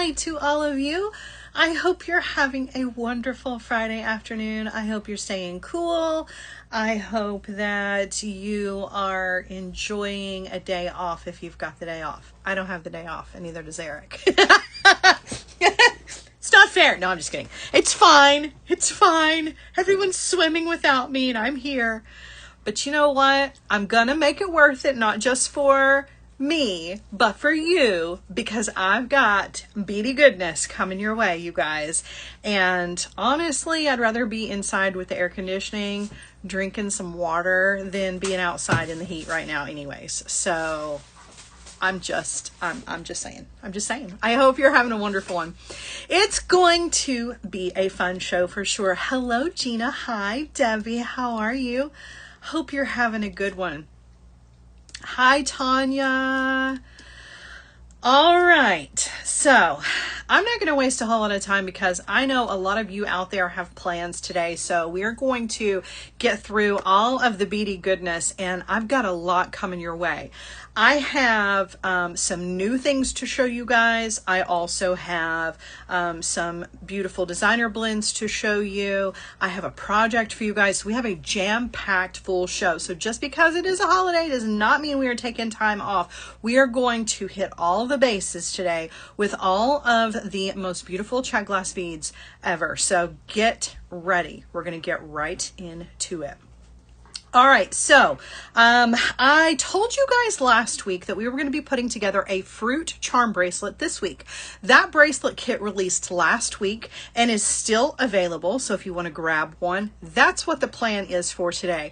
hi to all of you. I hope you're having a wonderful Friday afternoon. I hope you're staying cool. I hope that you are enjoying a day off if you've got the day off. I don't have the day off, and neither does Eric. It's not fair. No, I'm just kidding. It's fine. It's fine. Everyone's swimming without me, and I'm here. But you know what? I'm gonna make it worth it, not just for me, but for you, because I've got beady goodness coming your way, you guys. And honestly, I'd rather be inside with the air conditioning, drinking some water, than being outside in the heat right now anyways. So I'm just saying. I hope you're having a wonderful one. It's going to be a fun show for sure. Hello, Gina. Hi, Debbie. How are you? Hope you're having a good one. Hi, Tanya. All right. So I'm not going to waste a whole lot of time because I know a lot of you out there have plans today. So we are going to get through all of the beady goodness, and I've got a lot coming your way. I have some new things to show you guys. I also have some beautiful designer blends to show you. I have a project for you guys. We have a jam-packed full show. So just because it is a holiday does not mean we are taking time off. We are going to hit all the bases today with all of the most beautiful check glass beads ever. So get ready. We're going to get right into it. All right, so I told you guys last week that we were going to be putting together a fruit charm bracelet this week. That bracelet kit released last week and is still available, so if you want to grab one, that's what the plan is for today.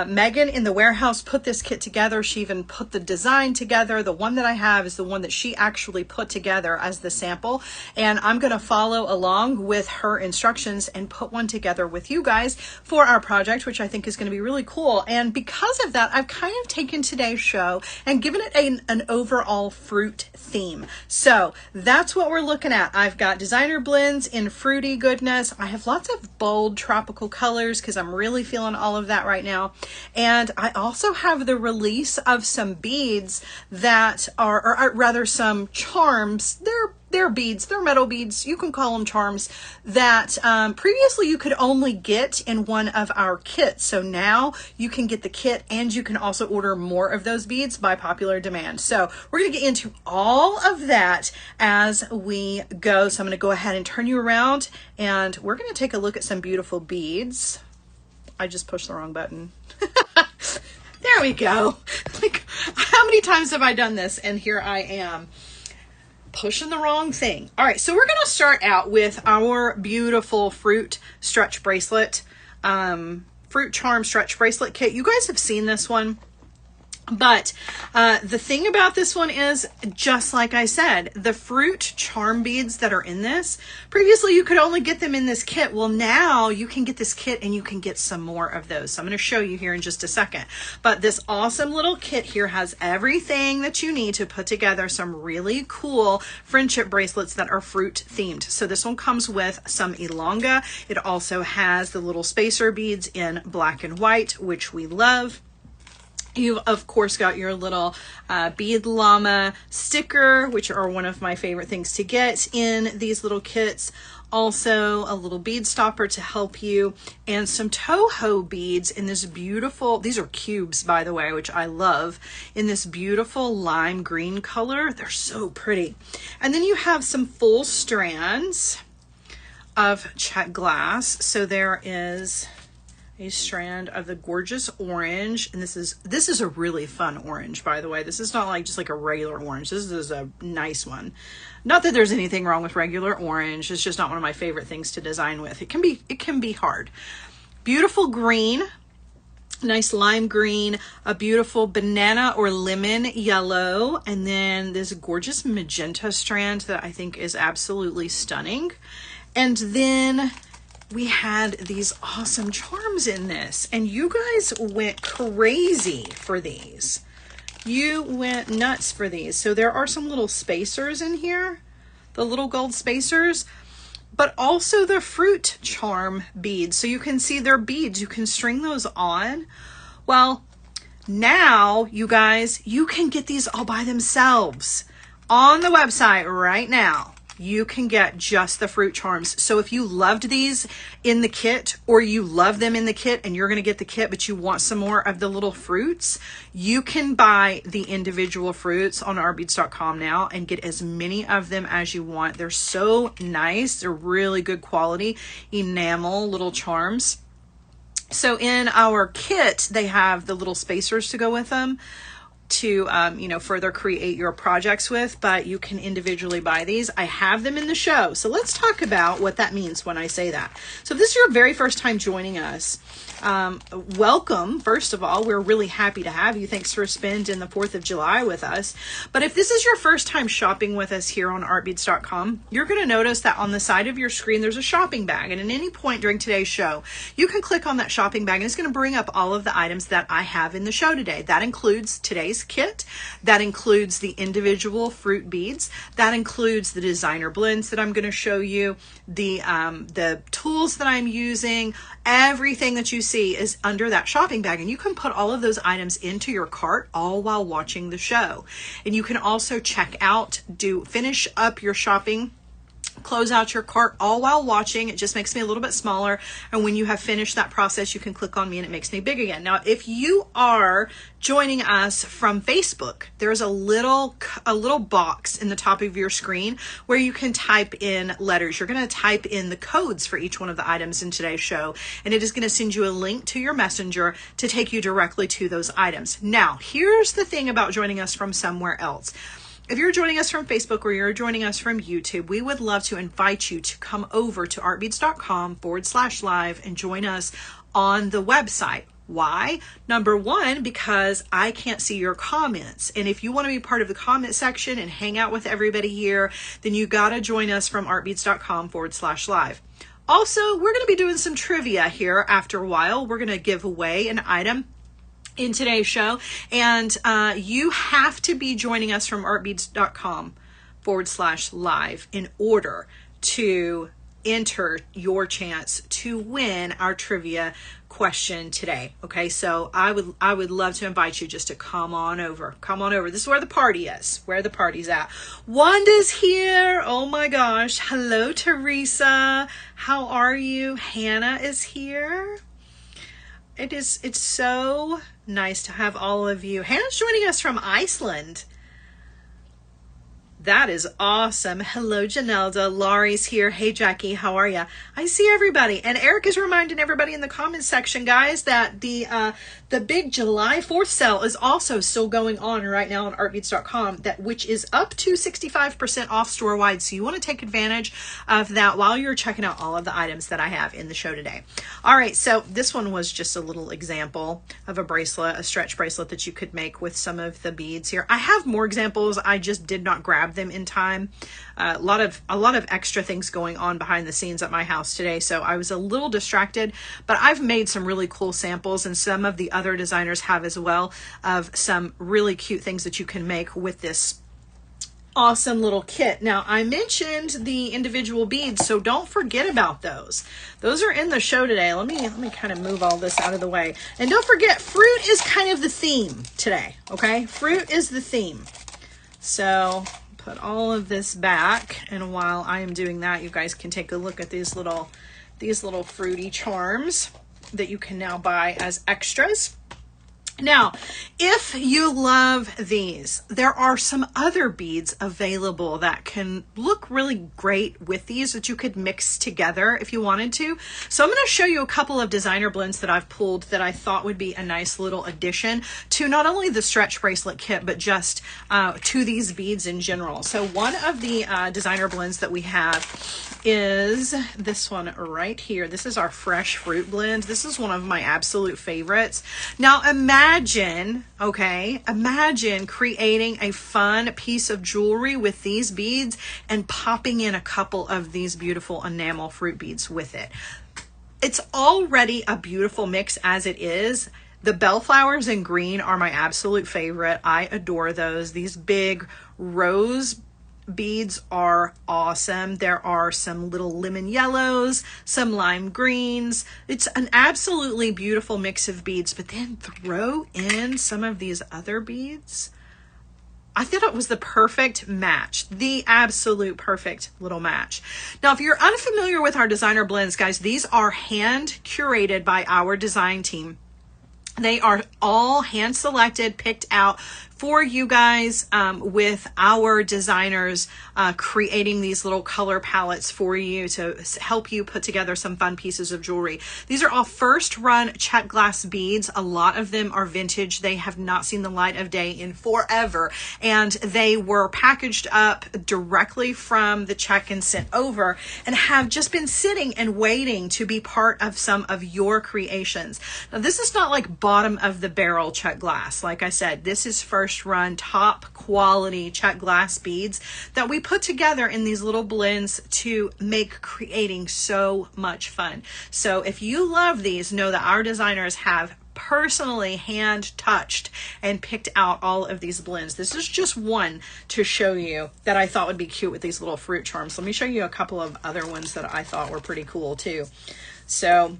Megan in the warehouse put this kit together. She even put the design together. The one that I have is the one that she actually put together as the sample. And I'm going to follow along with her instructions and put one together with you guys for our project, which I think is going to be really cool. And because of that, I've kind of taken today's show and given it an overall fruit theme. So that's what we're looking at. I've got designer blends in fruity goodness. I have lots of bold tropical colors because I'm really feeling all of that right now. And I also have the release of some beads that are, or rather some charms. They're beads, they're metal beads, you can call them charms, that previously you could only get in one of our kits. So now you can get the kit and you can also order more of those beads by popular demand. So we're going to get into all of that as we go. So I'm going to go ahead and turn you around and we're going to take a look at some beautiful beads. I just pushed the wrong button. There we go. Like, how many times have I done this? And here I am pushing the wrong thing. All right, so we're going to start out with our beautiful fruit stretch bracelet, fruit charm stretch bracelet kit. You guys have seen this one. But the thing about this one is, just like I said, the fruit charm beads that are in this, previously you could only get them in this kit. Well, now you can get this kit and you can get some more of those. So I'm going to show you here in just a second. But this awesome little kit here has everything that you need to put together some really cool friendship bracelets that are fruit themed. So this one comes with some Ilonga. It also has the little spacer beads in black and white, which we love. You've, of course, got your little bead llama sticker, which are one of my favorite things to get in these little kits. Also, a little bead stopper to help you, and some Toho beads in this beautiful, these are cubes, by the way, which I love, in this beautiful lime green color. They're so pretty. And then you have some full strands of check glass. So there is a strand of the gorgeous orange, and this is a really fun orange, by the way. This is not like just like a regular orange. This is a nice one. Not that there's anything wrong with regular orange. It's just not one of my favorite things to design with. It can be hard. Beautiful green, nice lime green, a beautiful banana or lemon yellow, and then this gorgeous magenta strand that I think is absolutely stunning. And then we had these awesome charms in this, and you guys went crazy for these. You went nuts for these. So there are some little spacers in here, the little gold spacers, but also the fruit charm beads. So you can see they're beads. You can string those on. Well, now you guys, you can get these all by themselves on the website right now. you can get just the fruit charms. So if you loved these in the kit, or you love them in the kit and you're going to get the kit, but you want some more of the little fruits, you can buy the individual fruits on artbeads.com now and get as many of them as you want. They're so nice. They're really good quality enamel little charms. So in our kit, they have the little spacers to go with them to, you know, further create your projects with, but you can individually buy these. I have them in the show. So let's talk about what that means when I say that. So if this is your very first time joining us, welcome. First of all, we're really happy to have you. Thanks for spending the 4th of July with us. But if this is your first time shopping with us here on artbeads.com, you're going to notice that on the side of your screen, there's a shopping bag. And at any point during today's show, you can click on that shopping bag and it's going to bring up all of the items that I have in the show today. That includes today's kit. That includes the individual fruit beads. That includes the designer blends that I'm going to show you, the tools that I'm using. Everything that you see is under that shopping bag, and you can put all of those items into your cart all while watching the show. And you can also check out, finish up your shopping, close out your cart all while watching. It just makes me a little bit smaller, and when you have finished that process, you can click on me and it makes me big again. Now if you are joining us from Facebook, there's a little box in the top of your screen where you can type in letters. You're going to type in the codes for each one of the items in today's show, and it is going to send you a link to your messenger to take you directly to those items. Now here's the thing about joining us from somewhere else. If you're joining us from Facebook or you're joining us from YouTube, we would love to invite you to come over to artbeads.com/live and join us on the website. Why? Number one, because I can't see your comments. And if you want to be part of the comment section and hang out with everybody here, then you got to join us from artbeads.com/live. Also, we're going to be doing some trivia here after a while. We're going to give away an item in today's show, and you have to be joining us from artbeads.com/live in order to enter your chance to win our trivia question today. Okay, so I would love to invite you just to come on over. This is where the party is, where the party's at. Wanda's here. Oh my gosh. Hello, Teresa. How are you? Hannah is here. It's so nice to have all of you. Hannah's joining us from Iceland. That is awesome. Hello, Janelda. Laurie's here. Hey, Jackie, how are you? I see everybody. And Eric is reminding everybody in the comments section, guys, that the big July 4th sale is also still going on right now on artbeads.com, which is up to 65% off store-wide. So you want to take advantage of that while you're checking out all of the items that I have in the show today. All right, so this one was just a little example of a bracelet, a stretch bracelet that you could make with some of the beads here. I have more examples. I just did not grab them in time. A lot of extra things going on behind the scenes at my house today, so I was a little distracted, but I've made some really cool samples, and some of the other designers have as well, of some really cute things that you can make with this awesome little kit. Now, I mentioned the individual beads, so don't forget about those. Those are in the show today. Let me kind of move all this out of the way. And don't forget, fruit is kind of the theme today, okay? Fruit is the theme. So put all of this back, and while I am doing that, you guys can take a look at these little fruity charms that you can now buy as extras. Now, if you love these, there are some other beads available that can look really great with these that you could mix together if you wanted to. So I'm going to show you a couple of designer blends that I've pulled that I thought would be a nice little addition to not only the stretch bracelet kit, but just to these beads in general. So one of the designer blends that we have is this one right here. This is our fresh fruit blend. This is one of my absolute favorites. Now imagine creating a fun piece of jewelry with these beads and popping in a couple of these beautiful enamel fruit beads with it. It's already a beautiful mix as it is. The bellflowers in green are my absolute favorite. I adore those. These big rose beads are awesome. There are some little lemon yellows, some lime greens. It's an absolutely beautiful mix of beads, but then throw in some of these other beads. I thought it was the perfect match, the absolute perfect little match. Now, if you're unfamiliar with our designer blends, guys, these are hand curated by our design team. They are all hand selected, picked out for you guys, with our designers creating these little color palettes for you to help you put together some fun pieces of jewelry. These are all first run check glass beads. A lot of them are vintage. They have not seen the light of day in forever, and they were packaged up directly from the check and sent over, and have just been sitting and waiting to be part of some of your creations. Now, this is not like bottom of the barrel check glass. Like I said, this is first run top quality check glass beads that we put together in these little blends to make creating so much fun. So if you love these, know that our designers have personally hand touched and picked out all of these blends. This is just one to show you that I thought would be cute with these little fruit charms. Let me show you a couple of other ones that I thought were pretty cool too. So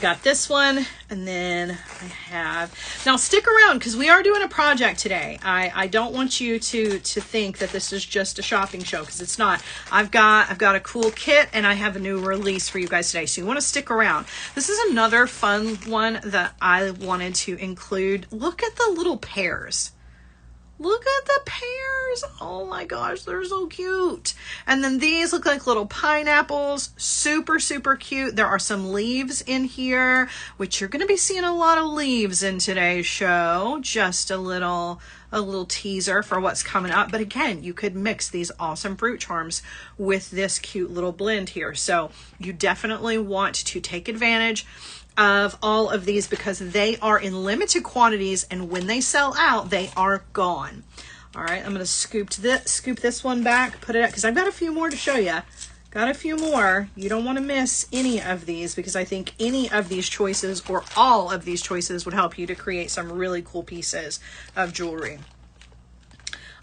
got this one, and then I have, now stick around because we are doing a project today. I don't want you to think that this is just a shopping show, because it's not. I've got a cool kit, and I have a new release for you guys today, so you want to stick around. This is another fun one that I wanted to include. Look at the little pears. Look at the pears. Oh my gosh, they're so cute. And then these look like little pineapples. Super, super cute. There are some leaves in here, which you're going to be seeing a lot of leaves in today's show. Just a little teaser for what's coming up. But again, you could mix these awesome fruit charms with this cute little blend here. So you definitely want to take advantage of all of these, because they are in limited quantities, and when they sell out, they are gone. All right, I'm going to scoop this one back, put it up, because I've got a few more to show you. Got a few more. You don't want to miss any of these, because I think any of these choices or all of these choices would help you to create some really cool pieces of jewelry.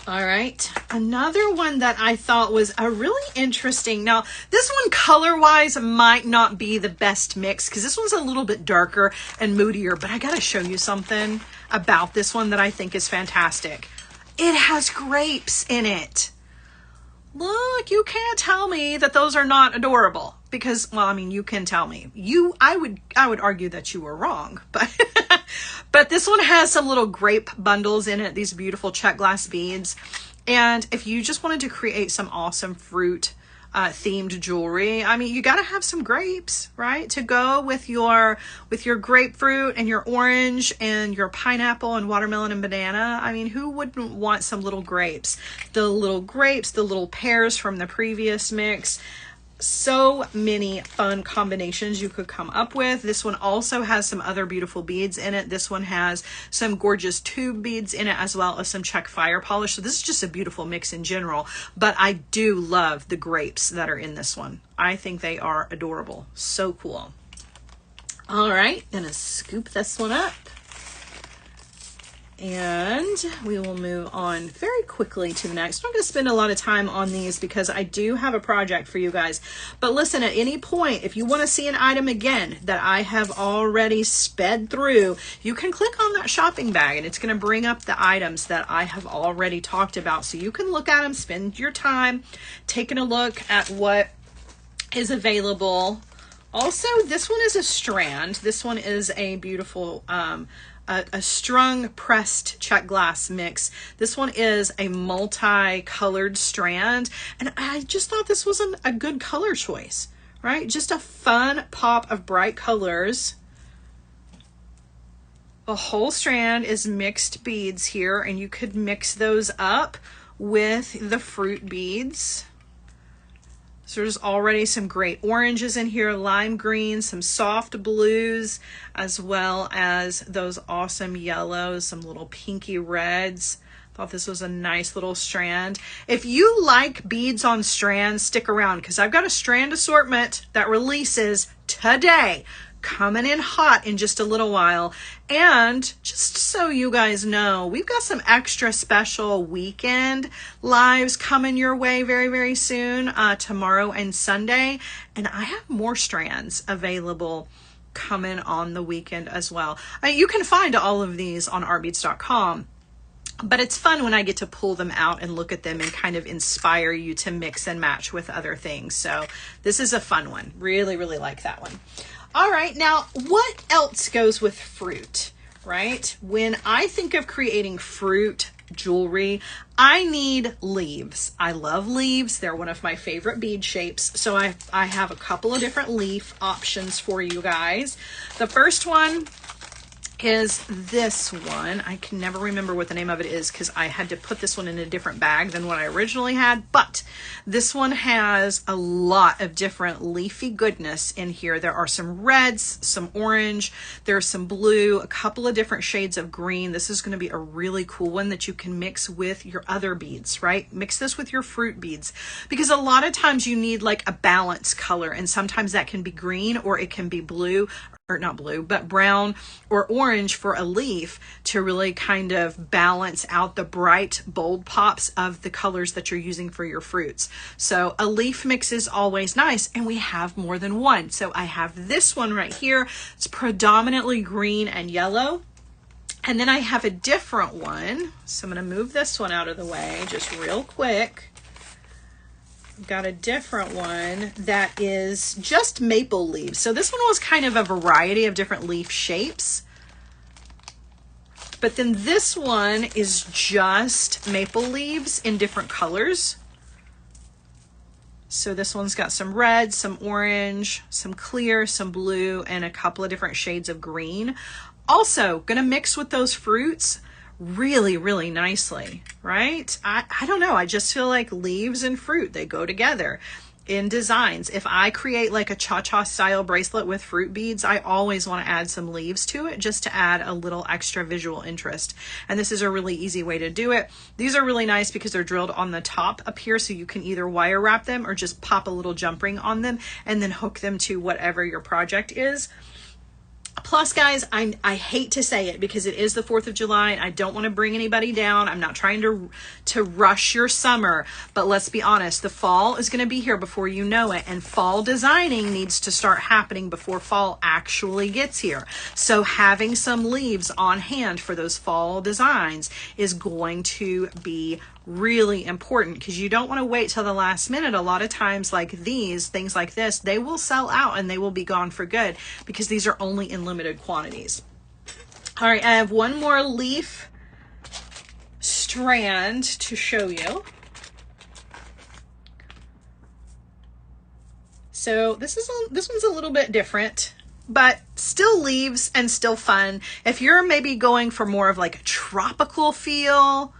All right, another one that I thought was a really interesting. Now, this one color-wise might not be the best mix, because this one's a little bit darker and moodier, but I got to show you something about this one that I think is fantastic. It has grapes in it. Look, you can't tell me that those are not adorable, because, well, I mean, you can tell me. I would argue that you were wrong, but but this one has some little grape bundles in it, these beautiful check glass beads. And if you just wanted to create some awesome fruit themed jewelry, I mean, you got to have some grapes, right, to go with your grapefruit and your orange and your pineapple and watermelon and banana. I mean, who wouldn't want some little grapes? The little grapes, the little pears from the previous mix. So many fun combinations you could come up with. This one also has some other beautiful beads in it. This one has some gorgeous tube beads in it, as well as some check fire polish. So this is just a beautiful mix in general, but I do love the grapes that are in this one. I think they are adorable. So cool. All right, gonna scoop this one up. And we will move on very quickly to the next. I'm not going to spend a lot of time on these because I do have a project for you guys. But listen, at any point, if you want to see an item again that I have already sped through, you can click on that shopping bag, and it's going to bring up the items that I have already talked about. So you can look at them, spend your time taking a look at what is available. Also, this one is a strand. This one is a beautiful a strung pressed check glass mix. This one is a multi-colored strand, and I just thought this was a good color choice, right? Just a fun pop of bright colors. A whole strand is mixed beads here, and you could mix those up with the fruit beads. So there's already some great oranges in here, lime green, some soft blues, as well as those awesome yellows, some little pinky reds. Thought this was a nice little strand. If you like beads on strands, stick around, because I've got a strand assortment that releases today, coming in hot in just a little while. And just so you guys know, we've got some extra special weekend lives coming your way very, very soon, tomorrow and Sunday. And I have more strands available coming on the weekend as well. You can find all of these on artbeads.com. But it's fun when I get to pull them out and look at them and kind of inspire you to mix and match with other things. So this is a fun one. Really, really like that one. All right, now what else goes with fruit, right? When I think of creating fruit jewelry, I need leaves. I love leaves. They're one of my favorite bead shapes. So I have a couple of different leaf options for you guys. The first one is this one. I can never remember what the name of it is because I had to put this one in a different bag than what I originally had, but this one has a lot of different leafy goodness in here. There are some reds, some orange, there's some blue, a couple of different shades of green. This is going to be a really cool one that you can mix with your other beads, right? Mix this with your fruit beads because a lot of times you need like a balanced color, and sometimes that can be green or it can be blue, or not blue, but brown or orange for a leaf to really kind of balance out the bright, bold pops of the colors that you're using for your fruits. So a leaf mix is always nice, and we have more than one. So I have this one right here. It's predominantly green and yellow. And then I have a different one. So I'm going to move this one out of the way just real quick. Got a different one that is just maple leaves. So this one was kind of a variety of different leaf shapes. But then this one is just maple leaves in different colors. So this one's got some red, some orange, some clear, some blue, and a couple of different shades of green. Also gonna mix with those fruits really, really nicely, right? I don't know. I just feel like leaves and fruit, they go together in designs. If I create like a cha-cha style bracelet with fruit beads, I always want to add some leaves to it just to add a little extra visual interest. And this is a really easy way to do it. These are really nice because they're drilled on the top up here, so you can either wire wrap them or just pop a little jump ring on them and then hook them to whatever your project is. Plus, guys, I hate to say it because it is the 4th of July and I don't want to bring anybody down. I'm not trying to rush your summer, but let's be honest, the fall is going to be here before you know it, and fall designing needs to start happening before fall actually gets here. So having some leaves on hand for those fall designs is going to be really important because you don't want to wait till the last minute. A lot of times, like these things like this, they will sell out and they will be gone for good because these are only in limited quantities. All right, I have one more leaf strand to show you. So this one's a little bit different, but still leaves and still fun. If you're maybe going for more of like a tropical feel,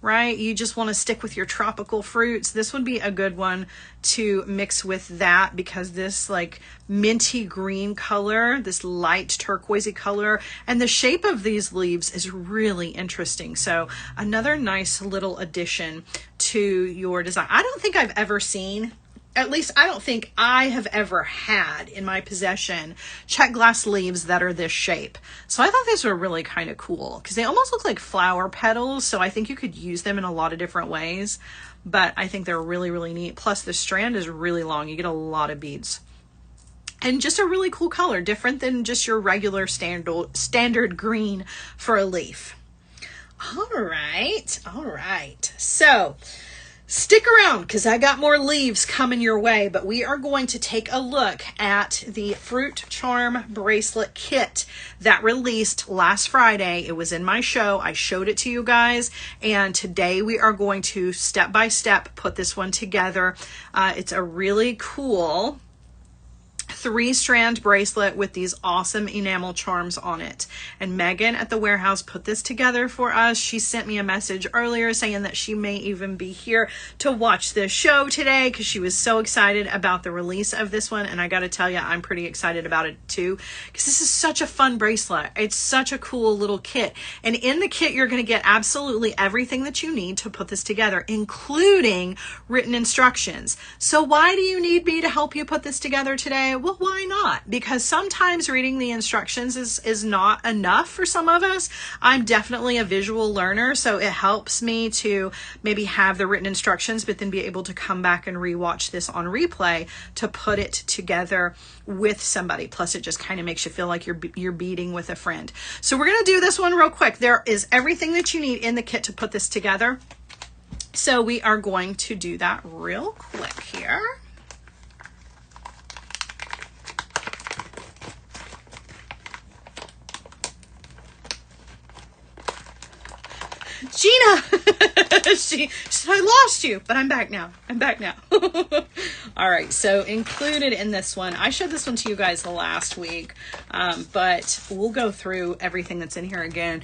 right? You just want to stick with your tropical fruits. This would be a good one to mix with that because this like minty green color, this light turquoisey color, and the shape of these leaves is really interesting. So another nice little addition to your design. I don't think I've ever seen, at least I don't think I have ever had in my possession check glass leaves that are this shape. So I thought these were really kind of cool because they almost look like flower petals. So I think you could use them in a lot of different ways, but I think they're really, really neat. Plus the strand is really long. You get a lot of beads and just a really cool color, different than just your regular standard green for a leaf. All right. So stick around because I got more leaves coming your way, but we are going to take a look at the Fruit Charm Bracelet Kit that released last Friday. It was in my show. I showed it to you guys, and today we are going to step by step put this one together. It's a really cool 3-strand bracelet with these awesome enamel charms on it. And Megan at the warehouse put this together for us. She sent me a message earlier saying that she may even be here to watch this show today because she was so excited about the release of this one. And I got to tell you, I'm pretty excited about it too because this is such a fun bracelet. It's such a cool little kit. And in the kit, you're going to get absolutely everything that you need to put this together, including written instructions. So why do you need me to help you put this together today? well, why not? Because sometimes reading the instructions is not enough for some of us. I'm definitely a visual learner, so it helps me to maybe have the written instructions, but then be able to come back and rewatch this on replay to put it together with somebody. Plus, it just kind of makes you feel like you're beading with a friend. So we're going to do this one real quick. There is everything that you need in the kit to put this together. So we are going to do that real quick here. Gina, she said, I lost you, but I'm back now. I'm back now. All right, so included in this one, I showed this one to you guys last week, but we'll go through everything that's in here again.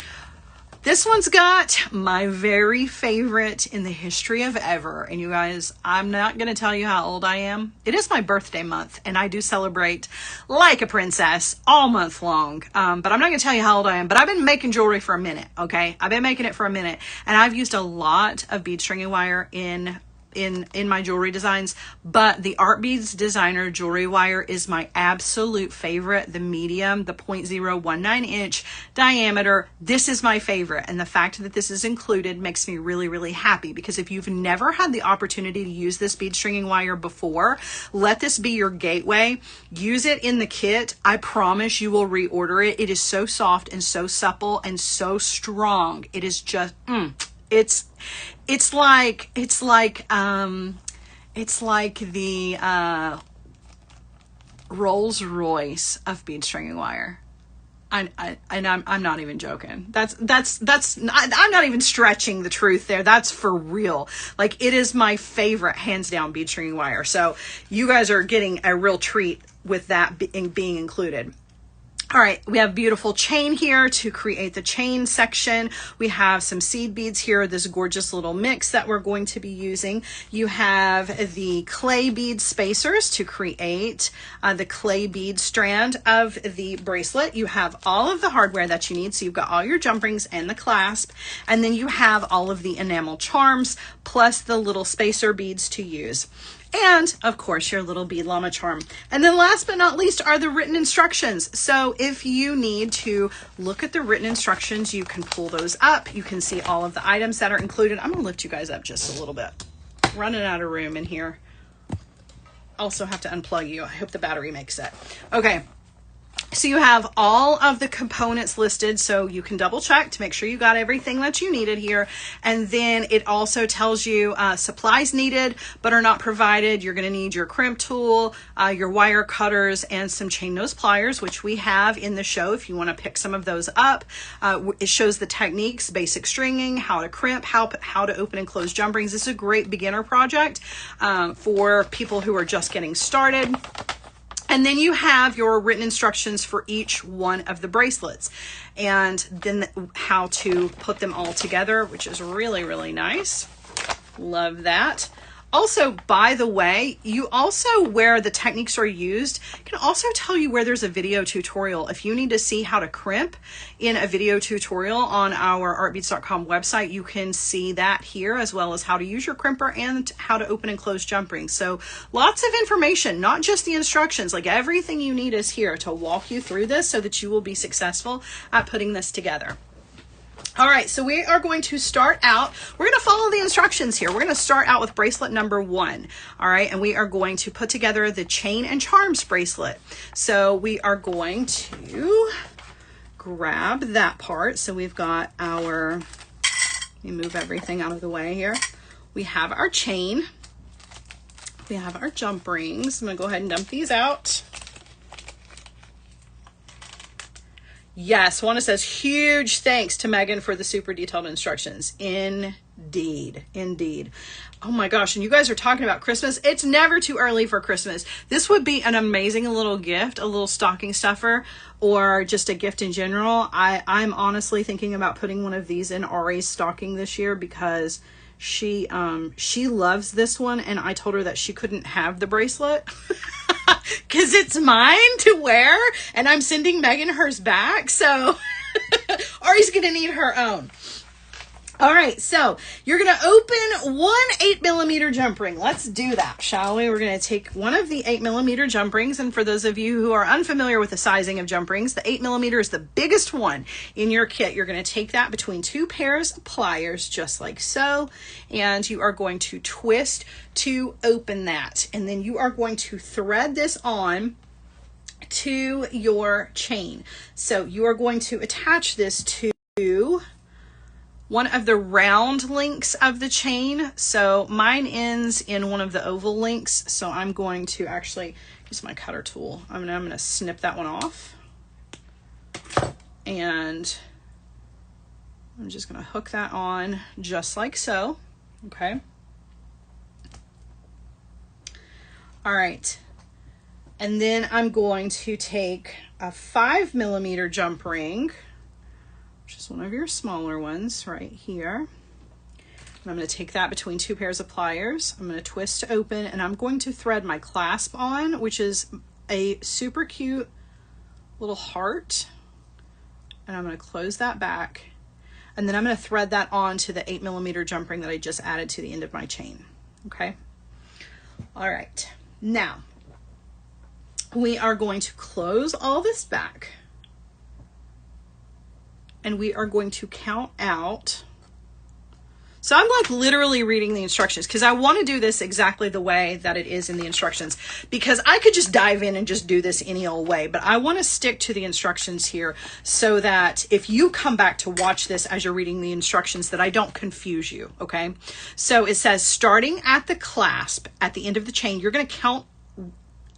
This one's got my very favorite in the history of ever. And you guys, I'm not going to tell you how old I am. It is my birthday month, and I do celebrate like a princess all month long. But I'm not going to tell you how old I am. But I've been making jewelry for a minute, okay? I've been making it for a minute. And I've used a lot of bead stringing wire in my jewelry designs, but the Art Beads Designer jewelry wire is my absolute favorite. The medium, the 0.019 inch diameter. This is my favorite. And the fact that this is included makes me really, really happy, because if you've never had the opportunity to use this bead stringing wire before, let this be your gateway. Use it in the kit. I promise you will reorder it. It is so soft and so supple and so strong. It is just, it's like the Rolls Royce of bead stringing wire. I'm not even joking. I'm not even stretching the truth there. That's for real. Like, it is my favorite, hands down, bead stringing wire. So you guys are getting a real treat with that being included. All right, we have beautiful chain here to create the chain section. We have some seed beads here, this gorgeous little mix that we're going to be using. You have the clay bead spacers to create the clay bead strand of the bracelet. You have all of the hardware that you need. So you've got all your jump rings and the clasp, and then you have all of the enamel charms plus the little spacer beads to use. And of course, your little bead llama charm. And then last but not least are the written instructions. So if you need to look at the written instructions, you can pull those up. You can see all of the items that are included. I'm gonna lift you guys up just a little bit. Running out of room in here. Also have to unplug you. I hope the battery makes it. Okay. So you have all of the components listed, so you can double check to make sure you got everything that you needed here. And then it also tells you supplies needed but are not provided. You're going to need your crimp tool, your wire cutters, and some chain nose pliers, which we have in the show if you want to pick some of those up. It shows the techniques, basic stringing, how to crimp, how to open and close jump rings. This is a great beginner project for people who are just getting started. And then you have your written instructions for each one of the bracelets, and then how to put them all together, which is really, really nice. Love that. Also, by the way, you also, where the techniques are used, can also tell you where there's a video tutorial. If you need to see how to crimp in a video tutorial on our artbeads.com website, you can see that here, as well as how to use your crimper and how to open and close jump rings. So lots of information, not just the instructions, like everything you need is here to walk you through this so that you will be successful at putting this together. All right, so we are going to start out, we're going to follow the instructions here. We're going to start out with bracelet number 1. All right, and we are going to put together the chain and charms bracelet. So we are going to grab that part. So we've got our, let me move everything out of the way here. We have our chain. We have our jump rings. I'm going to go ahead and dump these out. Yes, Juana says, huge thanks to Megan for the super detailed instructions. Indeed, indeed. Oh my gosh, and you guys are talking about Christmas. It's never too early for Christmas. This would be an amazing little gift, a little stocking stuffer, or just a gift in general. I'm honestly thinking about putting one of these in Ari's stocking this year, because she loves this one, and I told her that she couldn't have the bracelet because it's mine to wear, and I'm sending Megan hers back, so Ari's gonna need her own. All right, so you're going to open one 8mm jump ring. Let's do that, shall we? We're going to take one of the 8mm jump rings, and for those of you who are unfamiliar with the sizing of jump rings, the 8mm is the biggest one in your kit. You're going to take that between two pairs of pliers, just like so, and you are going to twist to open that, and then you are going to thread this on to your chain. So you are going to attach this to one of the round links of the chain. So mine ends in one of the oval links. So I'm going to actually use my cutter tool. I'm going to snip that one off. And I'm just going to hook that on just like so. Okay. All right. And then I'm going to take a 5mm jump ring, which is one of your smaller ones right here. And I'm going to take that between two pairs of pliers. I'm going to twist to open, and I'm going to thread my clasp on, which is a super cute little heart. And I'm going to close that back. And then I'm going to thread that on to the 8mm jump ring that I just added to the end of my chain. Okay. All right. Now we are going to close all this back. And we are going to count out. So I'm like literally reading the instructions because I want to do this exactly the way that it is in the instructions, because I could just dive in and just do this any old way, but I want to stick to the instructions here so that if you come back to watch this as you're reading the instructions, that I don't confuse you. Okay. So it says, starting at the clasp at the end of the chain, you're going to count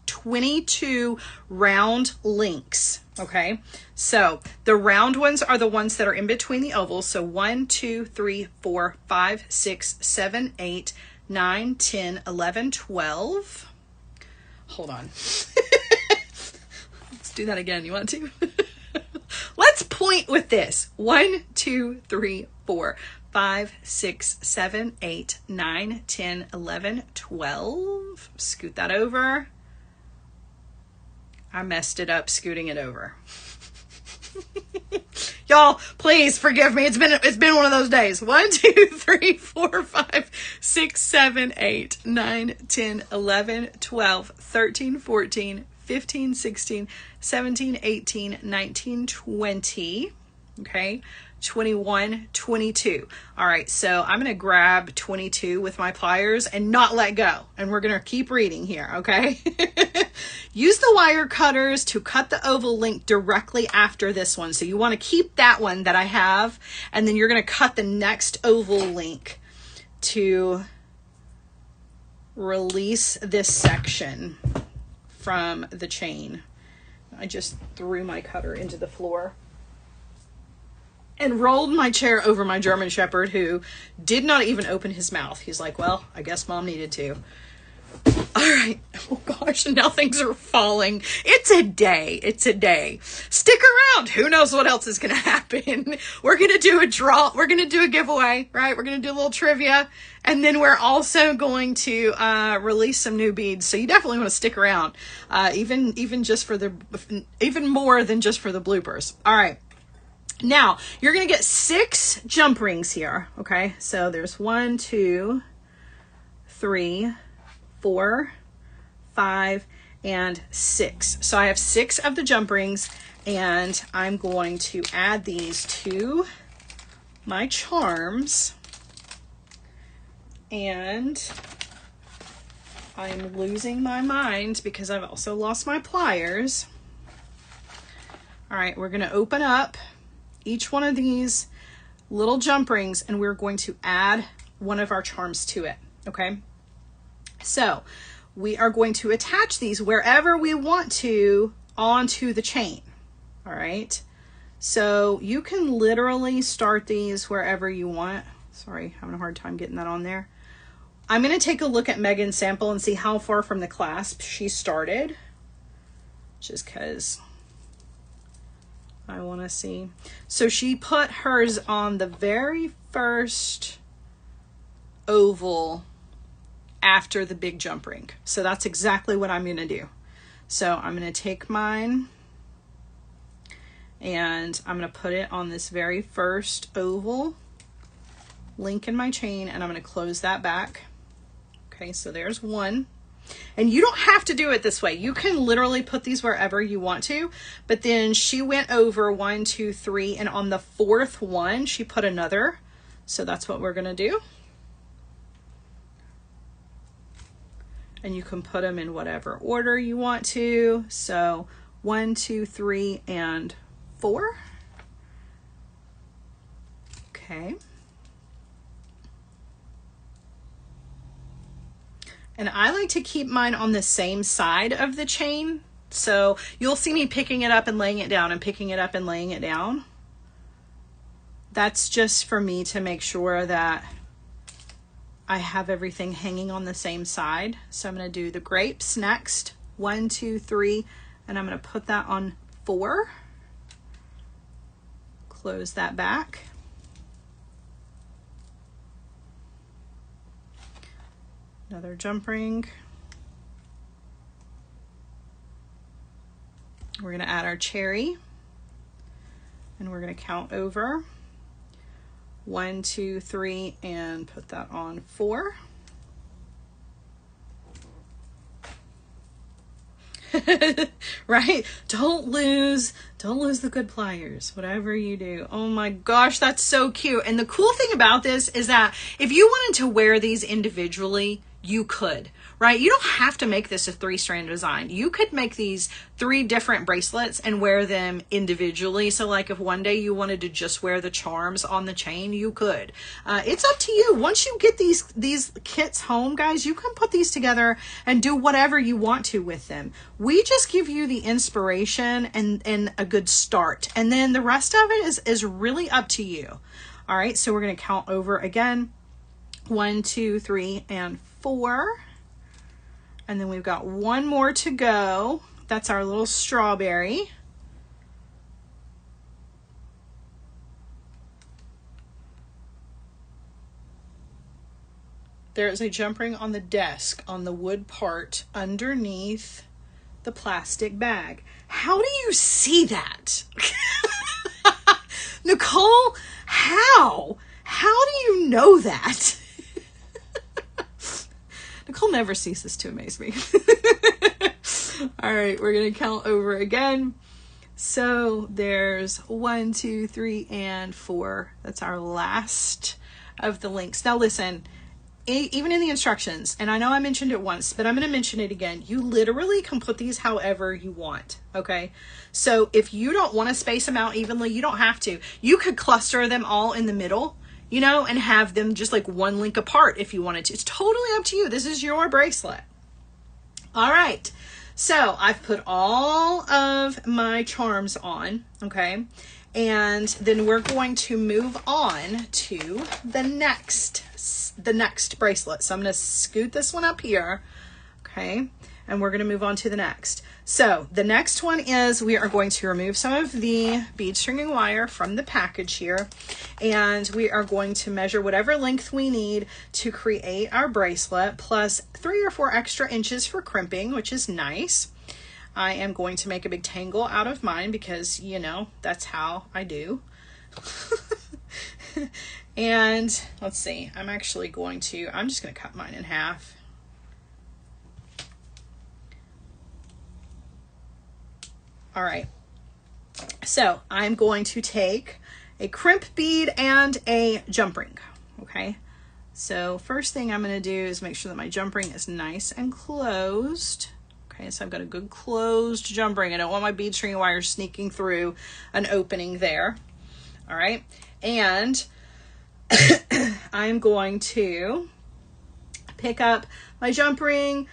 22 round links. Okay, so the round ones are the ones that are in between the ovals. So 1, 2, 3, 4, 5, 6, 7, 8, 9, 10, 11, 12. Hold on. Let's do that again. You want to? Let's point with this. 1, 2, 3, 4, 5, 6, 7, 8, 9, 10, 11, 12. Scoot that over. I messed it up scooting it over. Y'all, please forgive me. It's been one of those days. 1, 2, 3, 4, 5, 6, 7, 8, 9, 10, 11, 12, 13, 14, 15, 16, 17, 18, 19, 20. Okay. 21, 22. All right, so I'm going to grab 22 with my pliers and not let go. And we're going to keep reading here, okay? Use the wire cutters to cut the oval link directly after this one. So you want to keep that one that I have, and then you're going to cut the next oval link to release this section from the chain. I just threw my cutter into the floor and rolled my chair over my German Shepherd, who did not even open his mouth. He's like, well, I guess mom needed to. All right. Oh gosh, now things are falling. It's a day. It's a day. Stick around. Who knows what else is going to happen? We're going to do a draw. We're going to do a giveaway, right? We're going to do a little trivia. And then we're also going to release some new beads. So you definitely want to stick around, even more than just for the bloopers. All right. Now, you're going to get 6 jump rings here, okay? So there's 1, 2, 3, 4, 5, and 6. So I have 6 of the jump rings, and I'm going to add these to my charms. And I'm losing my mind because I've also lost my pliers. All right, we're going to open up each one of these little jump rings, and we're going to add one of our charms to it, okay? So we are going to attach these wherever we want to onto the chain, all right? So you can literally start these wherever you want. Sorry, having a hard time getting that on there. I'm going to take a look at Megan's sample and see how far from the clasp she started, just because I want to see. So she put hers on the very first oval after the big jump ring. So that's exactly what I'm going to do. So I'm going to take mine and I'm going to put it on this very first oval. link in my chain, and I'm going to close that back. Okay, so there's one. And you don't have to do it this way. You can literally put these wherever you want to, but then she went over 1, 2, 3, and on the fourth one, she put another. So that's what we're going to do. And you can put them in whatever order you want to. So 1, 2, 3, and 4. Okay. And I like to keep mine on the same side of the chain. So you'll see me picking it up and laying it down and picking it up and laying it down. That's just for me to make sure that I have everything hanging on the same side. So I'm going to do the grapes next. 1, 2, 3, and I'm going to put that on 4. Close that back. Another jump ring. We're going to add our cherry, and we're going to count over 1, 2, 3, and put that on 4. Right? Don't lose the good pliers, whatever you do. Oh my gosh, that's so cute. And the cool thing about this is that if you wanted to wear these individually, you could, right? You don't have to make this a 3-strand design. You could make these 3 different bracelets and wear them individually. So like if one day you wanted to just wear the charms on the chain, you could. It's up to you. Once you get these kits home, guys, you can put these together and do whatever you want to with them. We just give you the inspiration and a good start. And then the rest of it is really up to you. All right, so we're going to count over again. 1, 2, 3, and 4. And then we've got one more to go. That's our little strawberry. There is a jump ring on the desk on the wood part underneath the plastic bag. How do you see that? Nicole, how? How do you know that? Nicole never ceases to amaze me. All right, we're going to count over again. So there's 1, 2, 3, and 4. That's our last of the links. Now listen, even in the instructions, and I know I mentioned it once, but I'm going to mention it again. You literally can put these however you want, okay? So if you don't want to space them out evenly, you don't have to. You could cluster them all in the middle, you know, and have them just like one link apart if you wanted to. It's totally up to you. This is your bracelet. All right. So I've put all of my charms on, okay? And then we're going to move on to the next bracelet. So I'm going to scoot this one up here, okay? And we're going to move on to the next. So the next one is we are going to remove some of the bead stringing wire from the package here, and we are going to measure whatever length we need to create our bracelet, plus 3 or 4 extra inches for crimping, which is nice. I am going to make a big tangle out of mine because, you know, that's how I do. And let's see, I'm just going to cut mine in half. All right, so I'm going to take a crimp bead and a jump ring, okay? So first thing I'm gonna do is make sure that my jump ring is nice and closed. Okay, so I've got a good closed jump ring. I don't want my bead string wire sneaking through an opening there. All right, and I'm going to pick up my jump ring,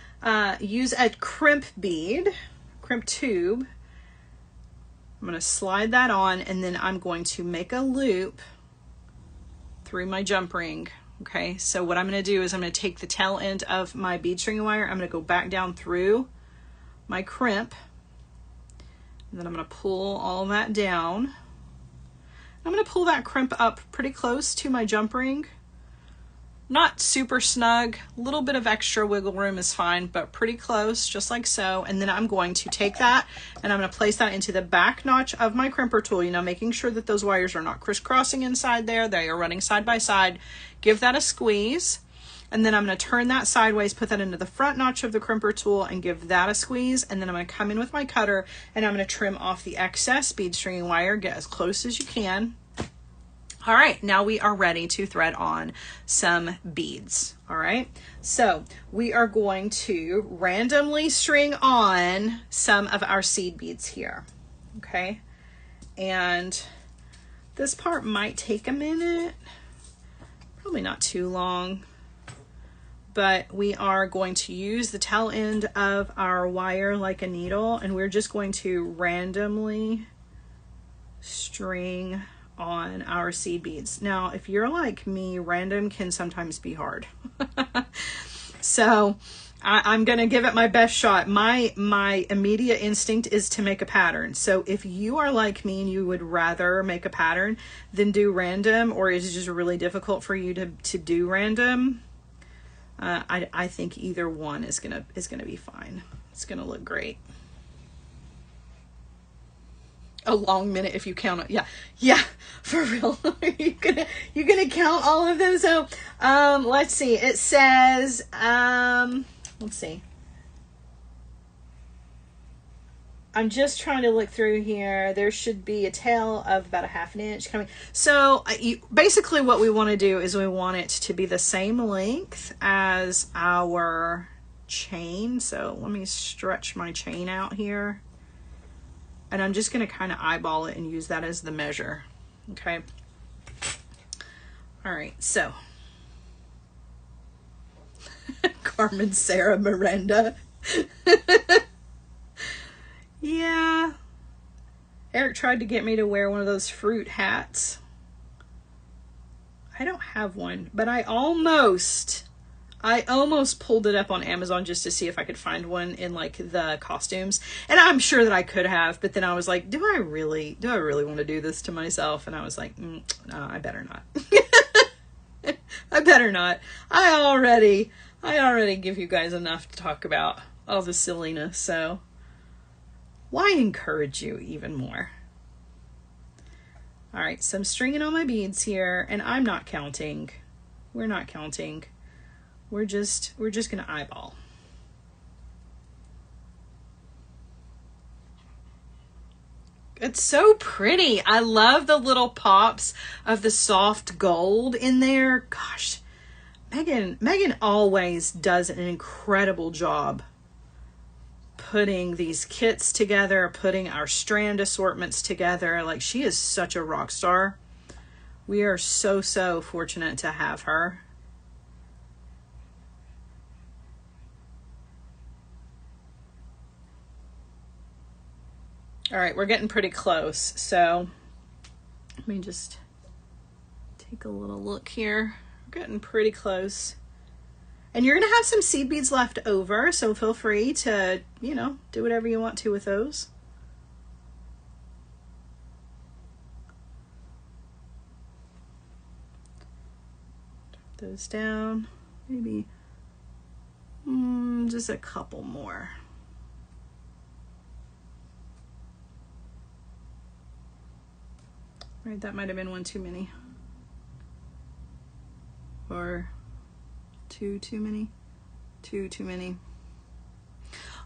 use a crimp bead, crimp tube. I'm going to slide that on, and then I'm going to make a loop through my jump ring. Okay, so what I'm going to do is I'm going to take the tail end of my bead string wire. I'm going to go back down through my crimp, and then I'm going to pull all that down. I'm going to pull that crimp up pretty close to my jump ring, Not super snug, a little bit of extra wiggle room is fine, but pretty close, just like so. And then I'm going to take that and I'm going to place that into the back notch of my crimper tool, you know, making sure that those wires are not crisscrossing inside there. They are running side by side. Give that a squeeze. And then I'm going to turn that sideways, put that into the front notch of the crimper tool and give that a squeeze. And then I'm going to come in with my cutter and I'm going to trim off the excess bead stringing wire. Get as close as you can. All right, now we are ready to thread on some beads. All right, so we are going to randomly string on some of our seed beads here. Okay, and this part might take a minute, probably not too long, but we are going to use the tail end of our wire like a needle, and we're just going to randomly string on our seed beads. Now, if you're like me, random can sometimes be hard. So I'm gonna give it my best shot. My immediate instinct is to make a pattern. So if you are like me and you would rather make a pattern than do random, or is it just really difficult for you to do random, I think either one is gonna be fine. It's gonna look great. A long minute if you count it. Yeah, for real. you're gonna count all of them. So let's see, it says let's see, I'm just trying to look through here. There should be a tail of about a ½ inch coming. So basically what we want to do is we want it to be the same length as our chain. So let me stretch my chain out here. And I'm just going to kind of eyeball it and use that as the measure. Okay. All right. So Carmen, Sara, Miranda. Yeah. Eric tried to get me to wear one of those fruit hats. I don't have one, but I almost pulled it up on Amazon just to see if I could find one in like the costumes. And I'm sure that I could have, but then I was like, do I really want to do this to myself? And I was like, no, I better not. I better not. I already give you guys enough to talk about all the silliness. So why encourage you even more? All right. So I'm stringing on my beads here and I'm not counting. We're not counting. We're just gonna eyeball. It's so pretty. I love the little pops of the soft gold in there. Gosh, Megan always does an incredible job putting these kits together, putting our strand assortments together. Like, she is such a rock star. We are so fortunate to have her. All right, we're getting pretty close. So let me just take a little look here. We're getting pretty close. And you're going to have some seed beads left over, so feel free to, you know, do whatever you want to with those. Drop those down. Maybe just a couple more. Right, that might have been one too many. Or two too many. Two too many.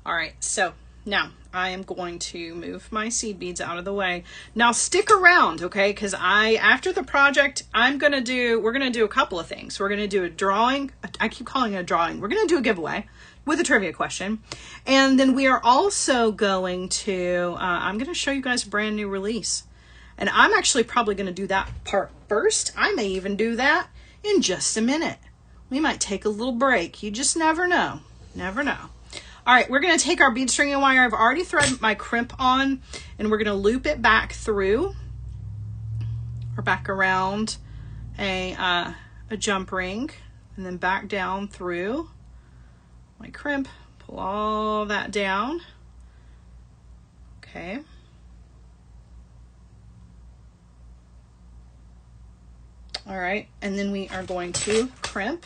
All right, so now I am going to move my seed beads out of the way. Now stick around, okay? Because after the project, we're gonna do a couple of things. We're gonna do a drawing. I keep calling it a drawing. We're gonna do a giveaway with a trivia question. And then we are also going to, I'm gonna show you guys a brand new release. And I'm actually probably going to do that part first. I may even do that in just a minute. We might take a little break. You just never know. Never know. All right, we're going to take our bead stringing wire. I've already threaded my crimp on, and we're going to loop it back through or back around a jump ring, and then back down through my crimp. Pull all that down. Okay. All right, and then we are going to crimp.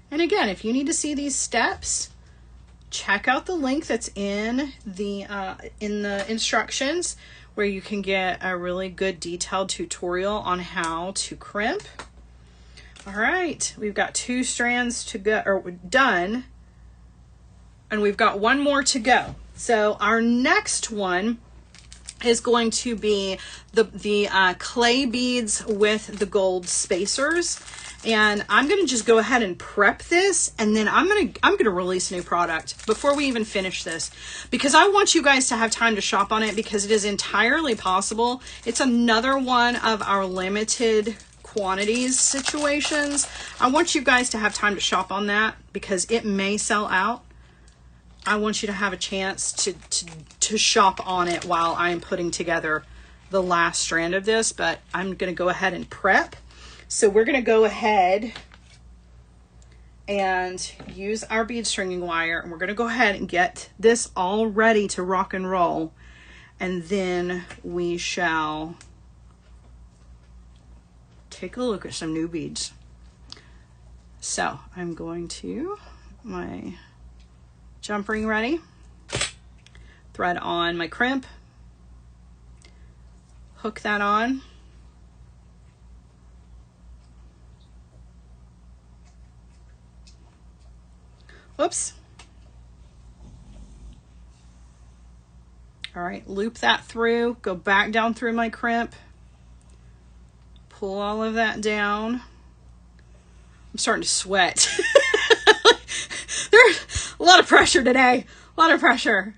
And again, if you need to see these steps, check out the link that's in the instructions, where you can get a really good detailed tutorial on how to crimp. All right, we've got 2 strands to go, or done, and we've got 1 more to go. So our next one is going to be the clay beads with the gold spacers. And I'm going to just go ahead and prep this, and then I'm going to release a new product before we even finish this, because I want you guys to have time to shop on it, because it is entirely possible. It's another one of our limited quantities situations. I want you guys to have time to shop on that, because it may sell out. I want you to have a chance to shop on it while I'm putting together the last strand of this, but I'm going to go ahead and prep. So we're going to go ahead and use our bead stringing wire, and we're going to go ahead and get this all ready to rock and roll, and then we shall take a look at some new beads. So I'm going to my jump ring ready, thread on my crimp, hook that on. Whoops. All right, loop that through, go back down through my crimp, pull all of that down. I'm starting to sweat. There's a lot of pressure today, a lot of pressure.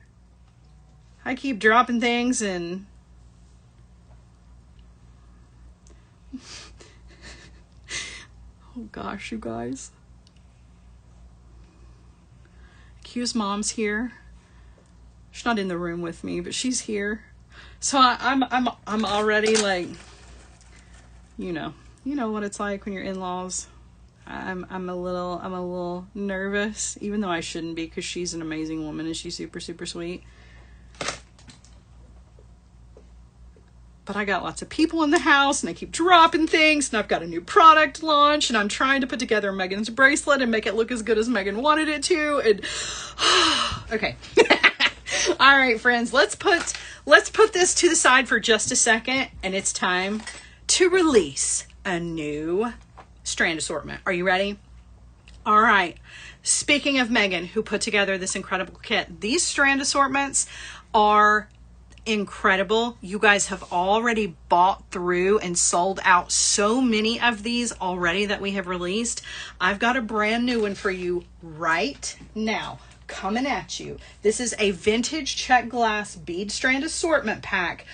I keep dropping things and oh gosh, you guys. Q's mom's here. She's not in the room with me, but she's here. So I'm already like, you know what it's like when you're in-laws. I'm a little nervous, even though I shouldn't be, because she's an amazing woman and she's super, super sweet. But I got lots of people in the house, and I keep dropping things, and I've got a new product launch, and I'm trying to put together Megan's bracelet and make it look as good as Megan wanted it to. And okay. All right, friends, let's put this to the side for just a second, and it's time to release a new strand assortment. Are you ready? All right. Speaking of Megan, who put together this incredible kit, these strand assortments are incredible. You guys have already bought through and sold out so many of these already that we have released. I've got a brand new one for you right now, coming at you. This is a vintage check glass bead strand assortment pack,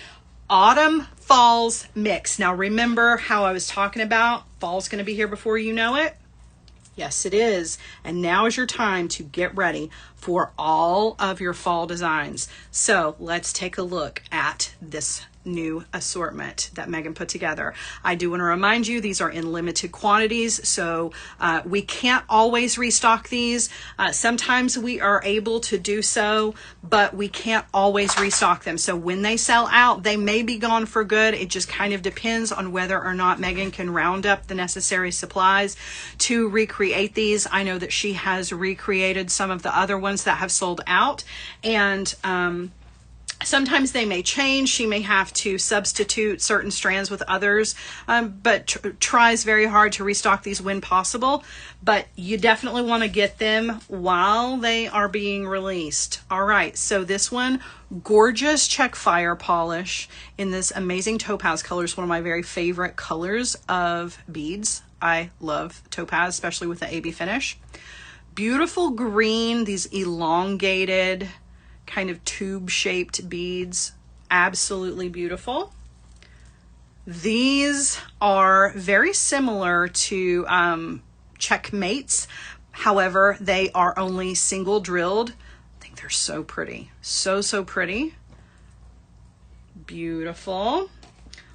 autumn falls mix. Now remember how I was talking about fall's going to be here before you know it? Yes, it is. And now is your time to get ready for all of your fall designs. So let's take a look at this new assortment that Megan put together. I do want to remind you, these are in limited quantities, so we can't always restock these. Sometimes we are able to do so, but we can't always restock them. So when they sell out, they may be gone for good. It just kind of depends on whether or not Megan can round up the necessary supplies to recreate these. I know that she has recreated some of the other ones that have sold out, and sometimes they may change. She may have to substitute certain strands with others, but tries very hard to restock these when possible. But you definitely want to get them while they are being released. All right, so this one, gorgeous check fire polish in this amazing topaz color, is one of my very favorite colors of beads. I love topaz, especially with the AB finish. Beautiful green, these elongated kind of tube-shaped beads, absolutely beautiful. These are very similar to checkmates, however they are only single drilled. I think they're so pretty, so pretty. Beautiful.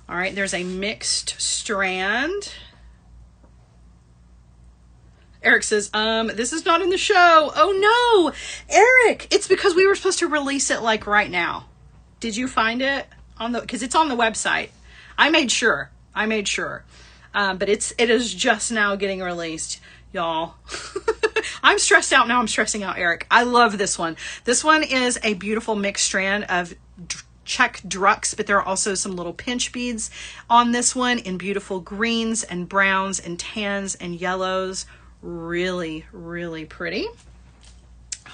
All right, there's a mixed strand. Eric says, this is not in the show. Oh no, Eric, it's because we were supposed to release it like right now. Did you find it? on the, because it's on the website. I made sure. But it is just now getting released, y'all. I'm stressed out now. I'm stressing out Eric. I love this one. This one is a beautiful mixed strand of check drucks, but there are also some little pinch beads on this one in beautiful greens and browns and tans and yellows. Really, really pretty.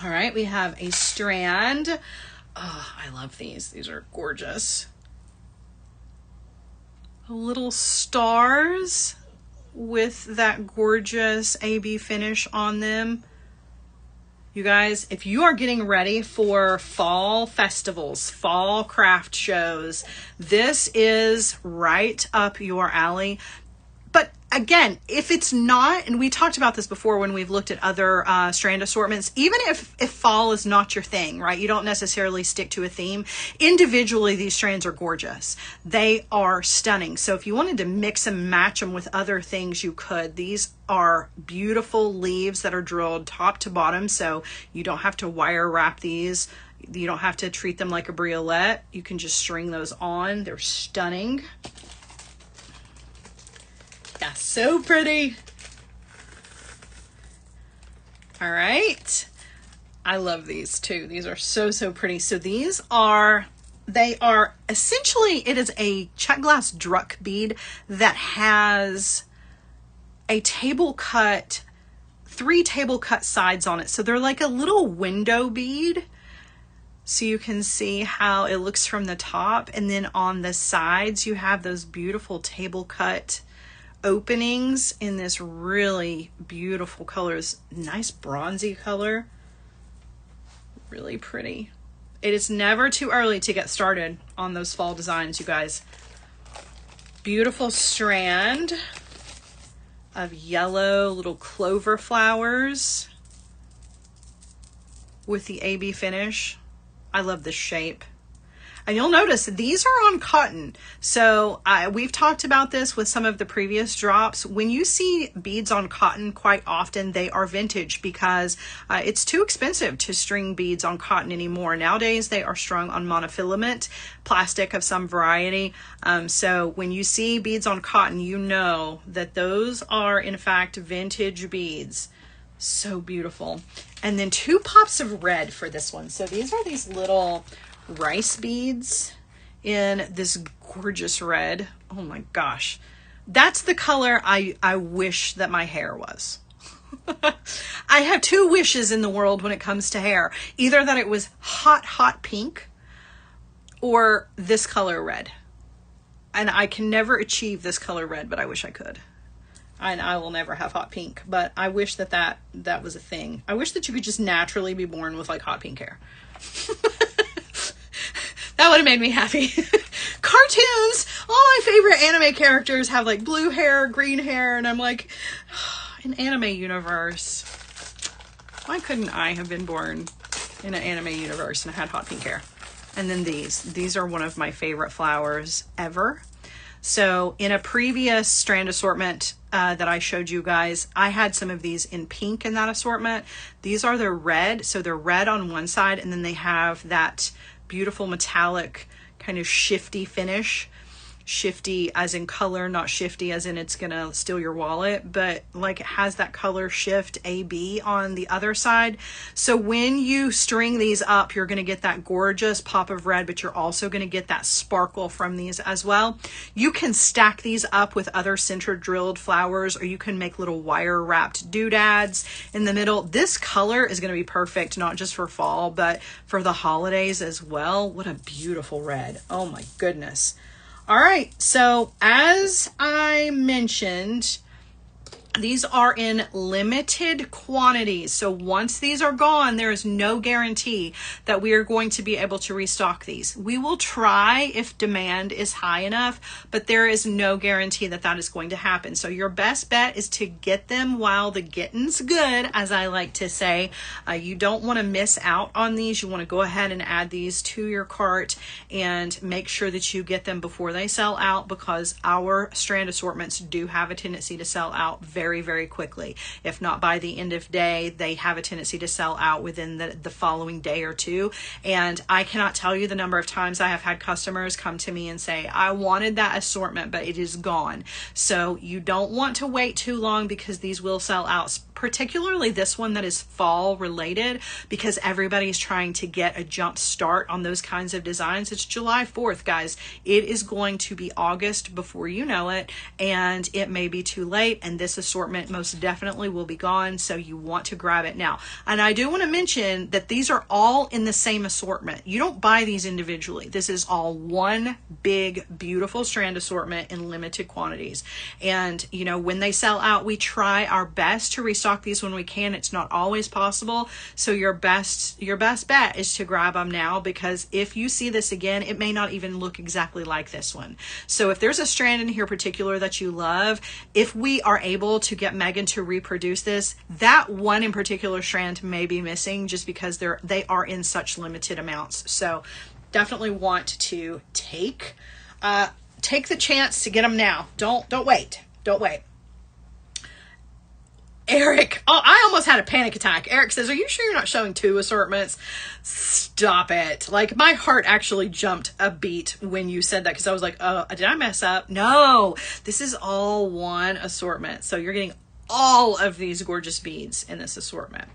All right, we have a strand. Oh, I love these. These are gorgeous. Little stars with that gorgeous AB finish on them. You guys, if you are getting ready for fall festivals, fall craft shows, this is right up your alley. But again, if it's not, and we talked about this before when we've looked at other strand assortments, even if fall is not your thing, right? You don't necessarily stick to a theme. Individually, these strands are gorgeous. They are stunning. So if you wanted to mix and match them with other things, you could. These are beautiful leaves that are drilled top to bottom, so you don't have to wire wrap these. You don't have to treat them like a bracelet. You can just string those on. They're stunning. That's so pretty. All right. I love these too. These are so, so pretty. So these are, they are essentially, it is a check glass druck bead that has a table cut, 3 table cut sides on it. So they're like a little window bead. So you can see how it looks from the top. And then on the sides, you have those beautiful table cut openings in this really beautiful colors. Nice bronzy color. Really pretty. It is never too early to get started on those fall designs, you guys. Beautiful strand of yellow little clover flowers with the AB finish. I love this shape. And you'll notice these are on cotton. So we've talked about this with some of the previous drops. When you see beads on cotton, quite often they are vintage because it's too expensive to string beads on cotton anymore. Nowadays they are strung on monofilament plastic of some variety. So when you see beads on cotton, you know that those are in fact vintage beads. So beautiful. And then 2 pops of red for this one. So these are these little rice beads in this gorgeous red. Oh my gosh. That's the color I wish that my hair was. I have 2 wishes in the world when it comes to hair. Either that it was hot, hot pink or this color red. And I can never achieve this color red, but I wish I could. And I will never have hot pink, but I wish that was a thing. I wish that you could just naturally be born with like hot pink hair. That would have made me happy. Cartoons, all my favorite anime characters have like blue hair, green hair, and I'm like, an anime universe. Why couldn't I have been born in an anime universe and had hot pink hair? And then these are one of my favorite flowers ever. So in a previous strand assortment that I showed you guys, I had some of these in pink in that assortment. These are the red. So they're red on one side, and then they have that beautiful metallic kind of shifty finish. Shifty as in color, not shifty as in it's gonna steal your wallet, but like it has that color shift AB on the other side. So when you string these up, you're gonna get that gorgeous pop of red, but you're also gonna get that sparkle from these as well. You can stack these up with other center drilled flowers, or you can make little wire wrapped doodads in the middle. This color is gonna be perfect, not just for fall, but for the holidays as well. What a beautiful red. Oh my goodness. All right, so as I mentioned, these are in limited quantities. So once these are gone, there is no guarantee that we are going to be able to restock these. We will try if demand is high enough, but there is no guarantee that that is going to happen. So your best bet is to get them while the getting's good, as I like to say. You don't want to miss out on these. You want to go ahead and add these to your cart and make sure that you get them before they sell out, because our strand assortments do have a tendency to sell out very very, very quickly. If not by the end of day, they have a tendency to sell out within the following day or two. And I cannot tell you the number of times I have had customers come to me and say, I wanted that assortment, but it is gone. So you don't want to wait too long, because these will sell out, particularly this one that is fall related, because everybody's trying to get a jump start on those kinds of designs. It's July 4th, guys. It is going to be August before you know it, and it may be too late, and this assortment most definitely will be gone, so you want to grab it now. And I do want to mention that these are all in the same assortment. You don't buy these individually. This is all one big, beautiful strand assortment in limited quantities. And, you know, when they sell out, we try our best to restock these when we can. It's not always possible. So your best bet is to grab them now, because if you see this again, it may not even look exactly like this one. So if there's a strand in here particular that you love, if we are able to get Megan to reproduce this, that one in particular strand may be missing, just because they are in such limited amounts. So definitely want to take the chance to get them now. Don't wait. Don't wait. Eric, oh, I almost had a panic attack. Eric says, are you sure you're not showing two assortments? Stop it. Like, my heart actually jumped a beat when you said that, because I was like, oh, did I mess up? No, this is all one assortment. So you're getting all of these gorgeous beads in this assortment.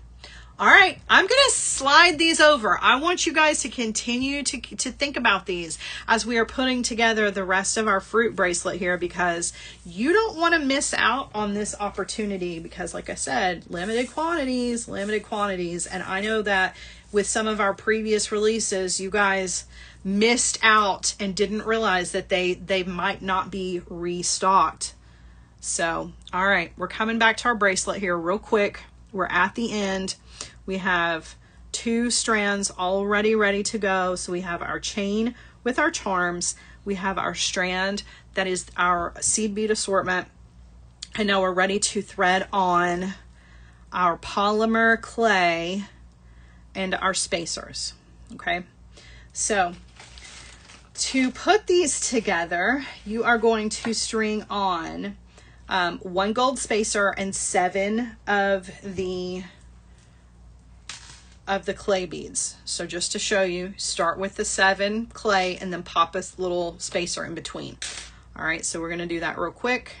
All right, I'm going to slide these over. I want you guys to continue to think about these as we are putting together the rest of our fruit bracelet here, because you don't want to miss out on this opportunity, because like I said, limited quantities. And I know that with some of our previous releases, you guys missed out and didn't realize that they might not be restocked. So, all right, we're coming back to our bracelet here real quick. We're at the end. We have two strands already ready to go. So we have our chain with our charms. We have our strand that is our seed bead assortment. And now we're ready to thread on our polymer clay and our spacers. Okay. So to put these together, you are going to string on 1 gold spacer and 7 of the clay beads. So just to show you, start with the 7 clay and then pop a little spacer in between. All right, so we're going to do that real quick.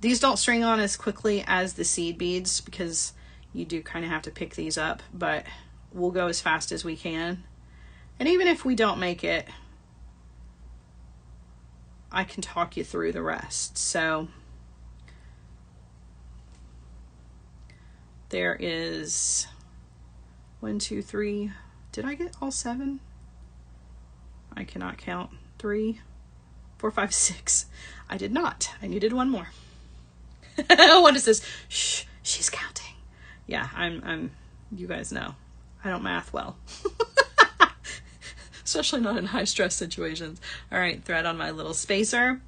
These don't string on as quickly as the seed beads, because you do kind of have to pick these up, but we'll go as fast as we can. And even if we don't make it, I can talk you through the rest. So there is 1, 2, 3. Did I get all 7? I cannot count. 3, 4, 5, 6. I did not. I needed one more. Wanda says, shh, she's counting. Yeah, I'm, you guys know, I don't math well. Especially not in high stress situations. All right, thread on my little spacer.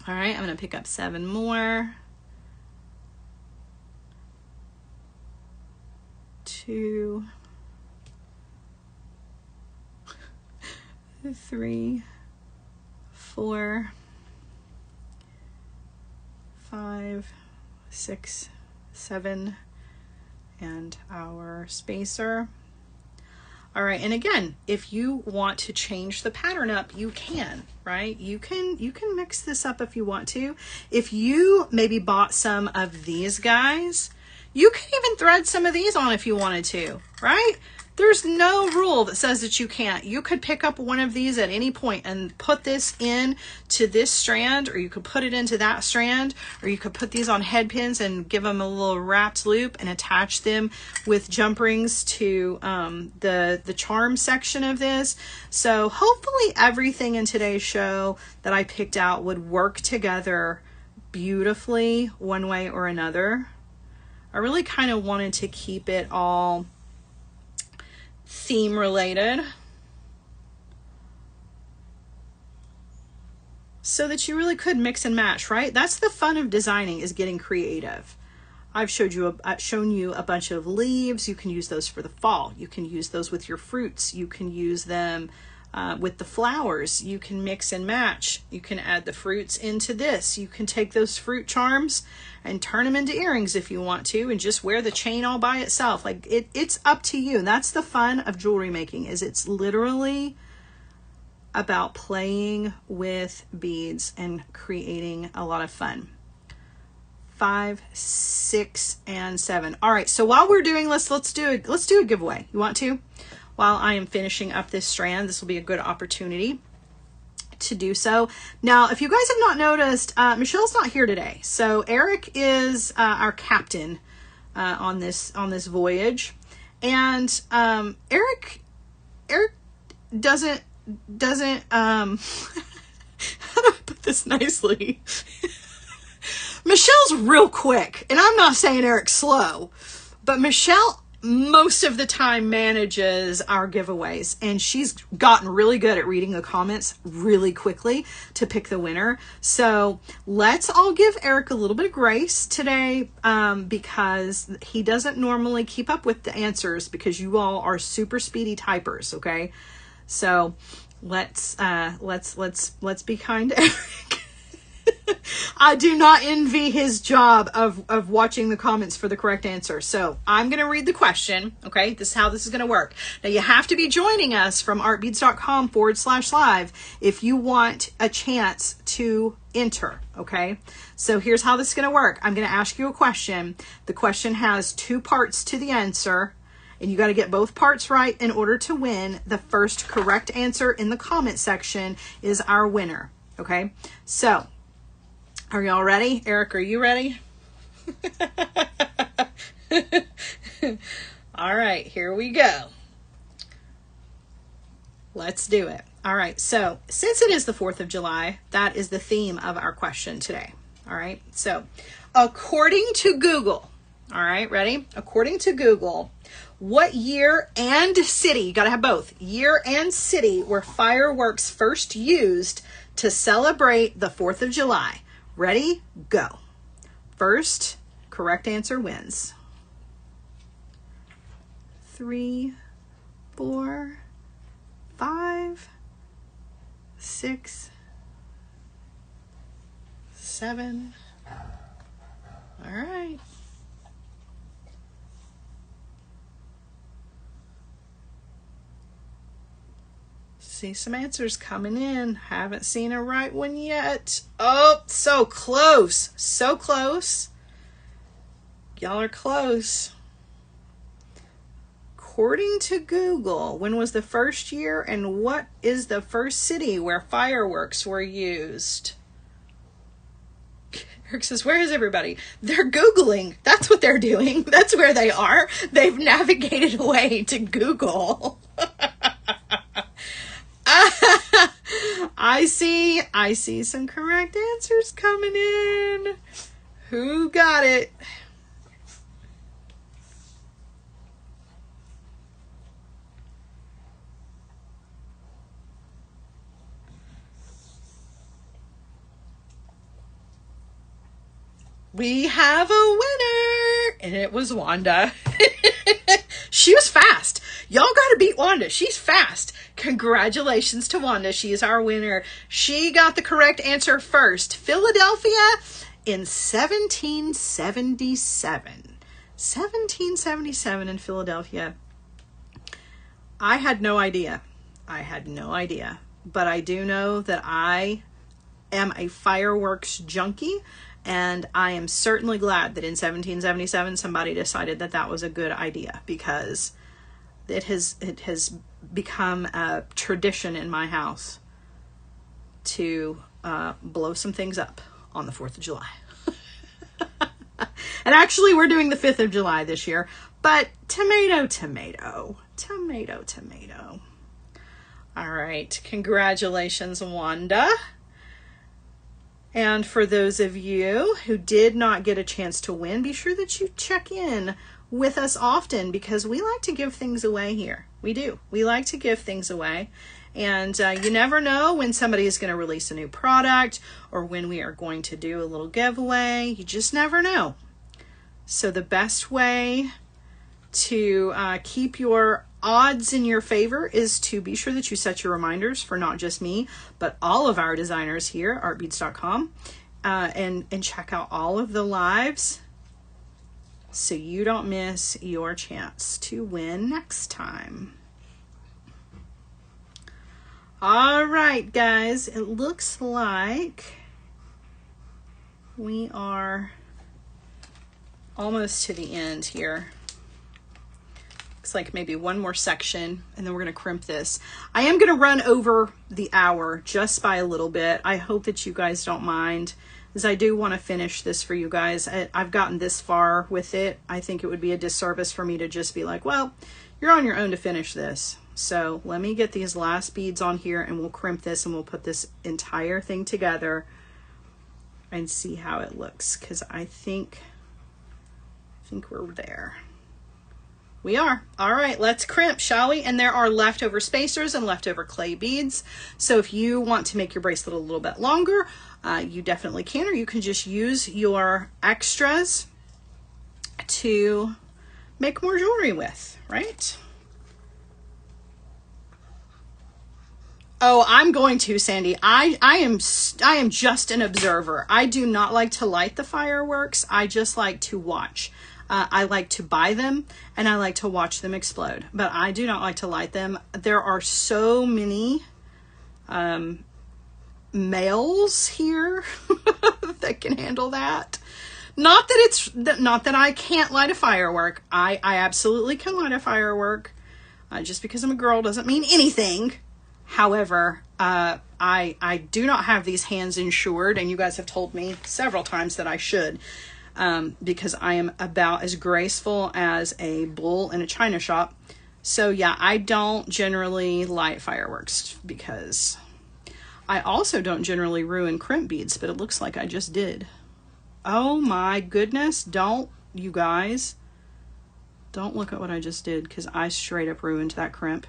All right, I'm gonna pick up 7 more. 2, 3, 4, 5, 6, 7, and our spacer. All right, and again, if you want to change the pattern up, you can, right? You can mix this up if you want to. If you maybe bought some of these guys, you can even thread some of these on if you wanted to, right? There's no rule that says that you can't. You could pick up one of these at any point and put this in to this strand, or you could put it into that strand, or you could put these on head pins and give them a little wrapped loop and attach them with jump rings to the charm section of this. So hopefully everything in today's show that I picked out would work together beautifully one way or another. I really kind of wanted to keep it all theme related, so that you really could mix and match, right? That's the fun of designing, is getting creative. I've shown you a bunch of leaves. You can use those for the fall. You can use those with your fruits. You can use them with the flowers. You can mix and match. You can add the fruits into this. You can take those fruit charms and turn them into earrings if you want to, and just wear the chain all by itself. Like it's up to you. That's the fun of jewelry making, is it's literally about playing with beads and creating a lot of fun. 5, 6, and 7. All right, so while we're doing, let's do a giveaway. You want to? While I am finishing up this strand, this will be a good opportunity to do so. Now, if you guys have not noticed, Michelle's not here today. So Eric is our captain on this voyage, and Eric doesn't how do I put this nicely? Michelle's real quick, and I'm not saying Eric's slow, but Michelle most of the time manages our giveaways, and she's gotten really good at reading the comments really quickly to pick the winner. So let's all give Eric a little bit of grace today, because he doesn't normally keep up with the answers, because you all are super speedy typers. Okay, so let's be kind to Eric. I do not envy his job of watching the comments for the correct answer. So I'm going to read the question. Okay, this is how this is going to work. Now you have to be joining us from artbeads.com/live if you want a chance to enter. Okay, so here's how this is going to work. I'm going to ask you a question. The question has 2 parts to the answer, and you got to get both parts right in order to win. The first correct answer in the comment section is our winner. Okay, so are y'all ready? Eric, are you ready? All right, here we go. Let's do it. All right, so since it is the 4th of July, that is the theme of our question today. All right, so according to Google, all right, ready? According to Google, what year and city, you got to have both, year and city, were fireworks first used to celebrate the 4th of July? Ready? Go. First correct answer wins. 3, 4, 5, 6, 7. All right. See some answers coming in. Haven't seen a right one yet. Oh, so close. So close. Y'all are close. According to Google, when was the first year and what is the first city where fireworks were used? Eric says, where is everybody? They're Googling. That's what they're doing. That's where they are. They've navigated away to Google. I see some correct answers coming in. Who got it? We have a winner, and it was Wanda. She was fast. Y'all got to beat Wanda. She's fast. Congratulations to Wanda. She is our winner. She got the correct answer first. Philadelphia in 1777. 1777 in Philadelphia. I had no idea. But I do know that I am a fireworks junkie. And I am certainly glad that in 1777 somebody decided that that was a good idea, because it has become a tradition in my house to blow some things up on the 4th of July. And actually we're doing the 5th of July this year, but tomato. All right, congratulations, Wanda. And for those of you who did not get a chance to win, be sure that you check in with us often, because we like to give things away here. We do. We like to give things away. And you never know when somebody is going to release a new product or when we are going to do a little giveaway. You just never know. So the best way to keep your odds in your favor is to be sure that you set your reminders for not just me, but all of our designers here at artbeads.com, and check out all of the lives so you don't miss your chance to win next time. All right, guys, it looks like we are almost to the end here. Looks like maybe one more section and then we're going to crimp this. I am going to run over the hour just by a little bit. I hope that you guys don't mind, as I do want to finish this for you guys. I've gotten this far with it. I think it would be a disservice for me to just be like, well, you're on your own to finish this. So let me get these last beads on here and we'll crimp this and we'll put this entire thing together and see how it looks, because I think we're there. We are. All right, let's crimp, shall we? And there are leftover spacers and leftover clay beads. So if you want to make your bracelet a little bit longer, you definitely can, or you can just use your extras to make more jewelry with, right? Oh, I'm going to, Sandy. I am just an observer. I do not like to light the fireworks. I just like to watch. I like to buy them and I like to watch them explode, but I do not like to light them. There are so many males here that can handle that. Not that I can't light a firework. I absolutely can light a firework. Just because I'm a girl doesn't mean anything. However, I do not have these hands insured, and you guys have told me several times that I should, because I am about as graceful as a bull in a china shop. So yeah, I don't generally light fireworks, because I also don't generally ruin crimp beads, but it looks like I just did. Oh my goodness, don't, you guys, don't look at what I just did, because I straight up ruined that crimp.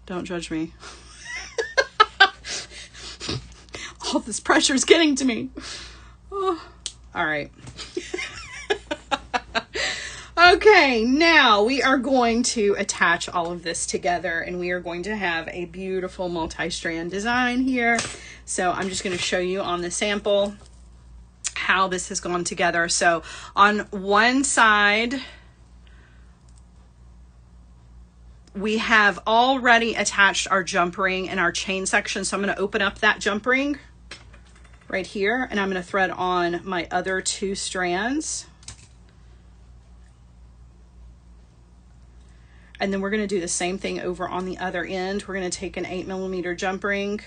Don't judge me. All this pressure is getting to me. Oh, all right. Okay, now we are going to attach all of this together, and we are going to have a beautiful multi-strand design here. So I'm just going to show you on the sample how this has gone together. So on one side, we have already attached our jump ring and our chain section. So I'm going to open up that jump ring right here, and I'm going to thread on my other two strands. And then we're going to do the same thing over on the other end. We're going to take an 8mm jump ring,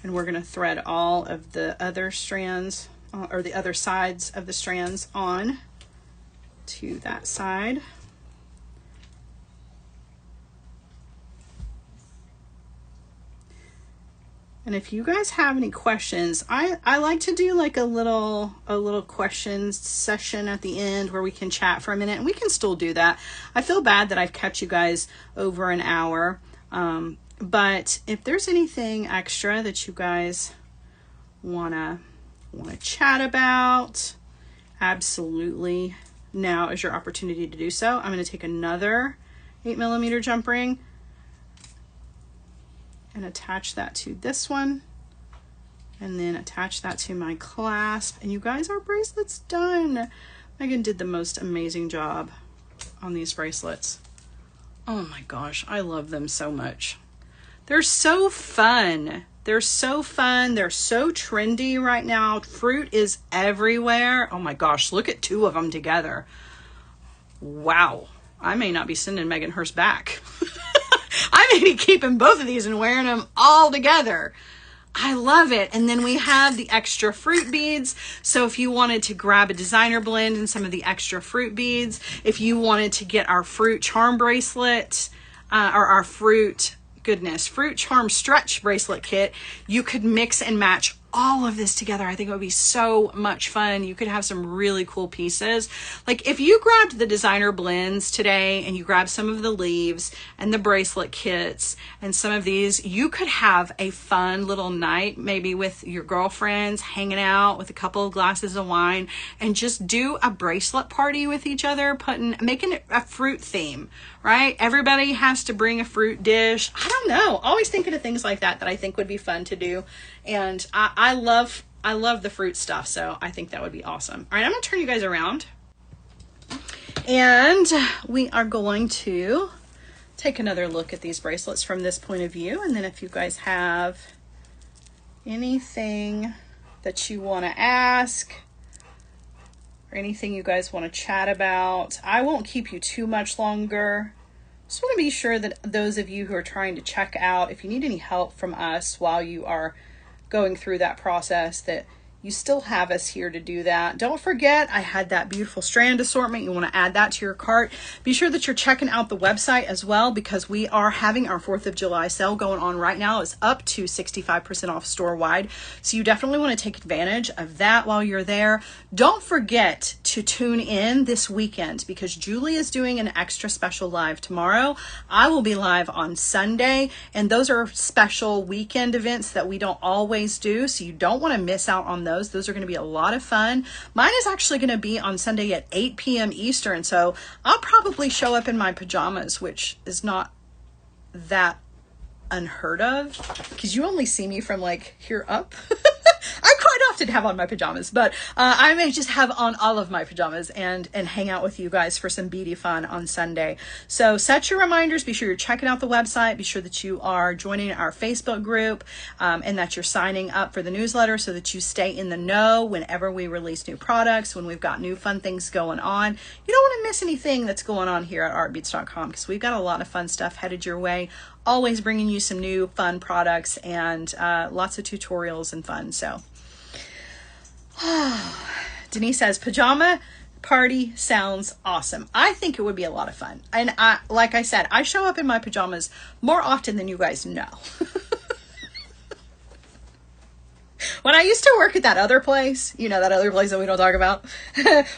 and we're going to thread all of the other strands, or the other sides of the strands, on to that side. And if you guys have any questions, I like to do like a little questions session at the end where we can chat for a minute, and we can still do that. I feel bad that I've kept you guys over an hour, but if there's anything extra that you guys wanna chat about, absolutely, now is your opportunity to do so. I'm going to take another 8mm jump ring and attach that to this one, and then attach that to my clasp. And you guys, our bracelet's done. Megan did the most amazing job on these bracelets. Oh my gosh, I love them so much. They're so fun. They're so fun. They're so trendy right now. Fruit is everywhere. Oh my gosh, look at two of them together. Wow. I may not be sending Megan hers back. I may be keeping both of these and wearing them all together. I love it. And then we have the extra fruit beads. So if you wanted to grab a designer blend and some of the extra fruit beads, if you wanted to get our fruit charm bracelet, or our fruit charm stretch bracelet kit, you could mix and match all of this together. I think it would be so much fun. You could have some really cool pieces. Like if you grabbed the designer blends today and you grabbed some of the leaves and the bracelet kits and some of these, you could have a fun little night, maybe with your girlfriends, hanging out with a couple of glasses of wine, and just do a bracelet party with each other, making it a fruit theme, right? Everybody has to bring a fruit dish. I don't know. Always thinking of things like that I think would be fun to do. And I love the fruit stuff, so I think that would be awesome. All right, I'm gonna turn you guys around, and we are going to take another look at these bracelets from this point of view. And then if you guys have anything that you want to ask or anything you guys want to chat about, I won't keep you too much longer. Just want to be sure that those of you who are trying to check out, if you need any help from us while you are going through that process, that you still have us here to do that. Don't forget, I had that beautiful strand assortment. You want to add that to your cart. Be sure that you're checking out the website as well, because we are having our 4th of July sale going on right now. It's up to 65% off store wide. So you definitely want to take advantage of that while you're there. Don't forget to tune in this weekend, because Julie is doing an extra special live tomorrow. I will be live on Sunday, and those are special weekend events that we don't always do. So you don't want to miss out on those. Those are going to be a lot of fun. Mine is actually going to be on Sunday at 8 p.m. Eastern. So I'll probably show up in my pajamas, which is not that unheard of, because you only see me from like here up. I quite often have on my pajamas, but I may just have on all of my pajamas and hang out with you guys for some beady fun on Sunday. So set your reminders. Be sure you're checking out the website. Be sure that you are joining our Facebook group, and that you're signing up for the newsletter so that you stay in the know whenever we release new products, when we've got new fun things going on. You don't want to miss anything that's going on here at artbeats.com, because we've got a lot of fun stuff headed your way. Always bringing you some new fun products and lots of tutorials and fun. So Denise says, pajama party sounds awesome. I think it would be a lot of fun. And like I said, I show up in my pajamas more often than you guys know. When I used to work at that other place, you know, that other place that we don't talk about,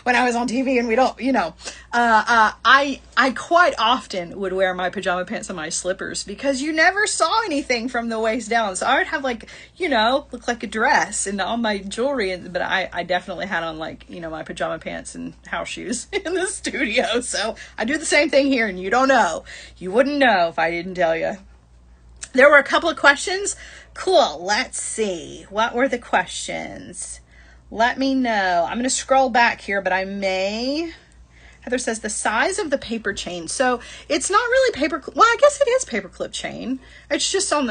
when I was on TV and we don't, you know, I quite often would wear my pajama pants and my slippers, because you never saw anything from the waist down. So I would have, like, you know, look like a dress and all my jewelry, but I definitely had on, like, you know, my pajama pants and house shoes in the studio. So I do the same thing here, and you don't know. You wouldn't know if I didn't tell you. There were a couple of questions. Cool. Let's see. What were the questions? Let me know. I'm going to scroll back here, but I may. Heather says the size of the paper chain. So it's not really paper. Well, I guess it is paperclip chain. It's just on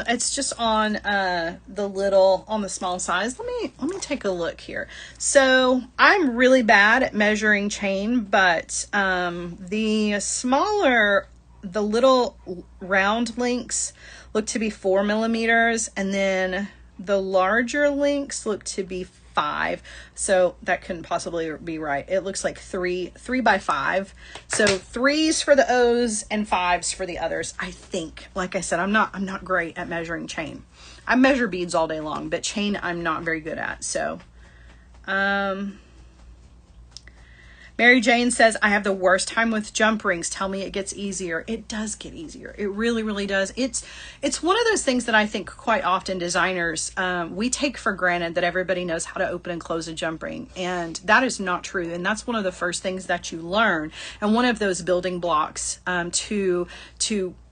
the little, on the small size. Let me take a look here. So I'm really bad at measuring chain, but the smaller, the little round links look to be 4 millimeters, and then the larger links look to be 5. So that couldn't possibly be right. It looks like 3 by 5. So 3s for the O's and 5s for the others, I think. Like I said, I'm not great at measuring chain. I measure beads all day long, but chain I'm not very good at. So Mary Jane says, I have the worst time with jump rings. Tell me it gets easier. It does get easier. It really, really does. It's one of those things that I think quite often designers, we take for granted that everybody knows how to open and close a jump ring. And that is not true. And that's one of the first things that you learn. And one of those building blocks to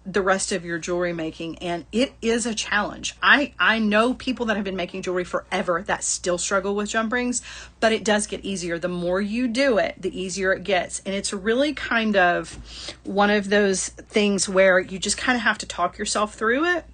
the rest of your jewelry making. And it is a challenge. I know people that have been making jewelry forever that still struggle with jump rings, but it does get easier. The more you do it, the easier it gets. And it's really kind of one of those things where you just kind of have to talk yourself through it.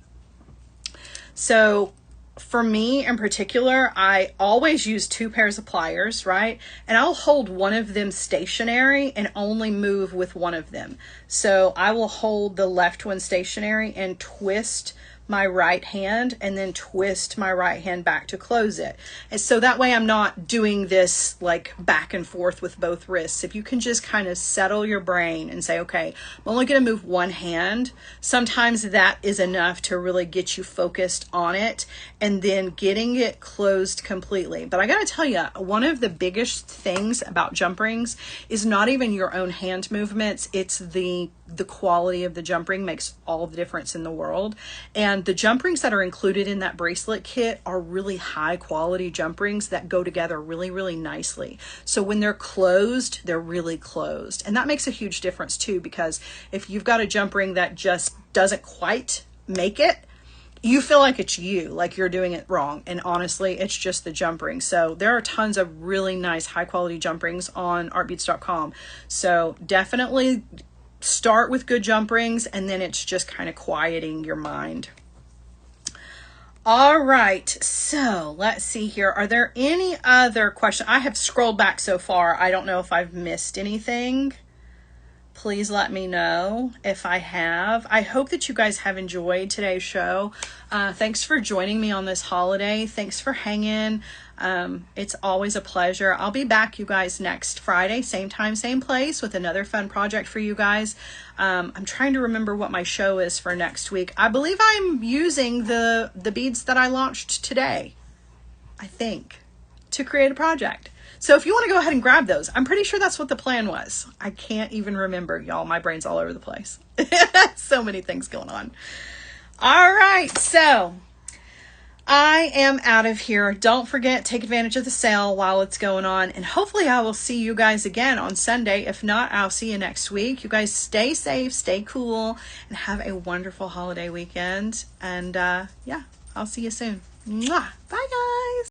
So for me in particular, I always use 2 pairs of pliers, right? And I'll hold one of them stationary and only move with one of them. So I will hold the left one stationary and twist my right hand and then twist my right hand back to close it. And so that way I'm not doing this like back and forth with both wrists. If you can just kind of settle your brain and say, okay, I'm only going to move one hand, sometimes that is enough to really get you focused on it and then getting it closed completely. But I got to tell you, one of the biggest things about jump rings is not even your own hand movements. It's the quality of the jump ring makes all the difference in the world. And the jump rings that are included in that bracelet kit are really high quality jump rings that go together really, really nicely. So when they're closed, they're really closed. And that makes a huge difference too, because if you've got a jump ring that just doesn't quite make it, you feel like it's you, like you're doing it wrong. And honestly, it's just the jump ring. So there are tons of really nice high quality jump rings on artbeads.com. So definitely start with good jump rings, and then it's just kind of quieting your mind. All right, so let's see here. Are there any other questions? I have scrolled back so far. I don't know if I've missed anything. Please let me know if I have. I hope that you guys have enjoyed today's show. Thanks for joining me on this holiday. Thanks for hanging. It's always a pleasure. I'll be back, you guys, next Friday, same time, same place, with another fun project for you guys. I'm trying to remember what my show is for next week. I believe I'm using the beads that I launched today, I think, to create a project. So if you want to go ahead and grab those, I'm pretty sure that's what the plan was. I can't even remember, y'all. My brain's all over the place. So many things going on. All right, so I am out of here. Don't forget, take advantage of the sale while it's going on. And hopefully I will see you guys again on Sunday. If not, I'll see you next week. You guys stay safe, stay cool, and have a wonderful holiday weekend. And yeah, I'll see you soon. Mwah. Bye, guys.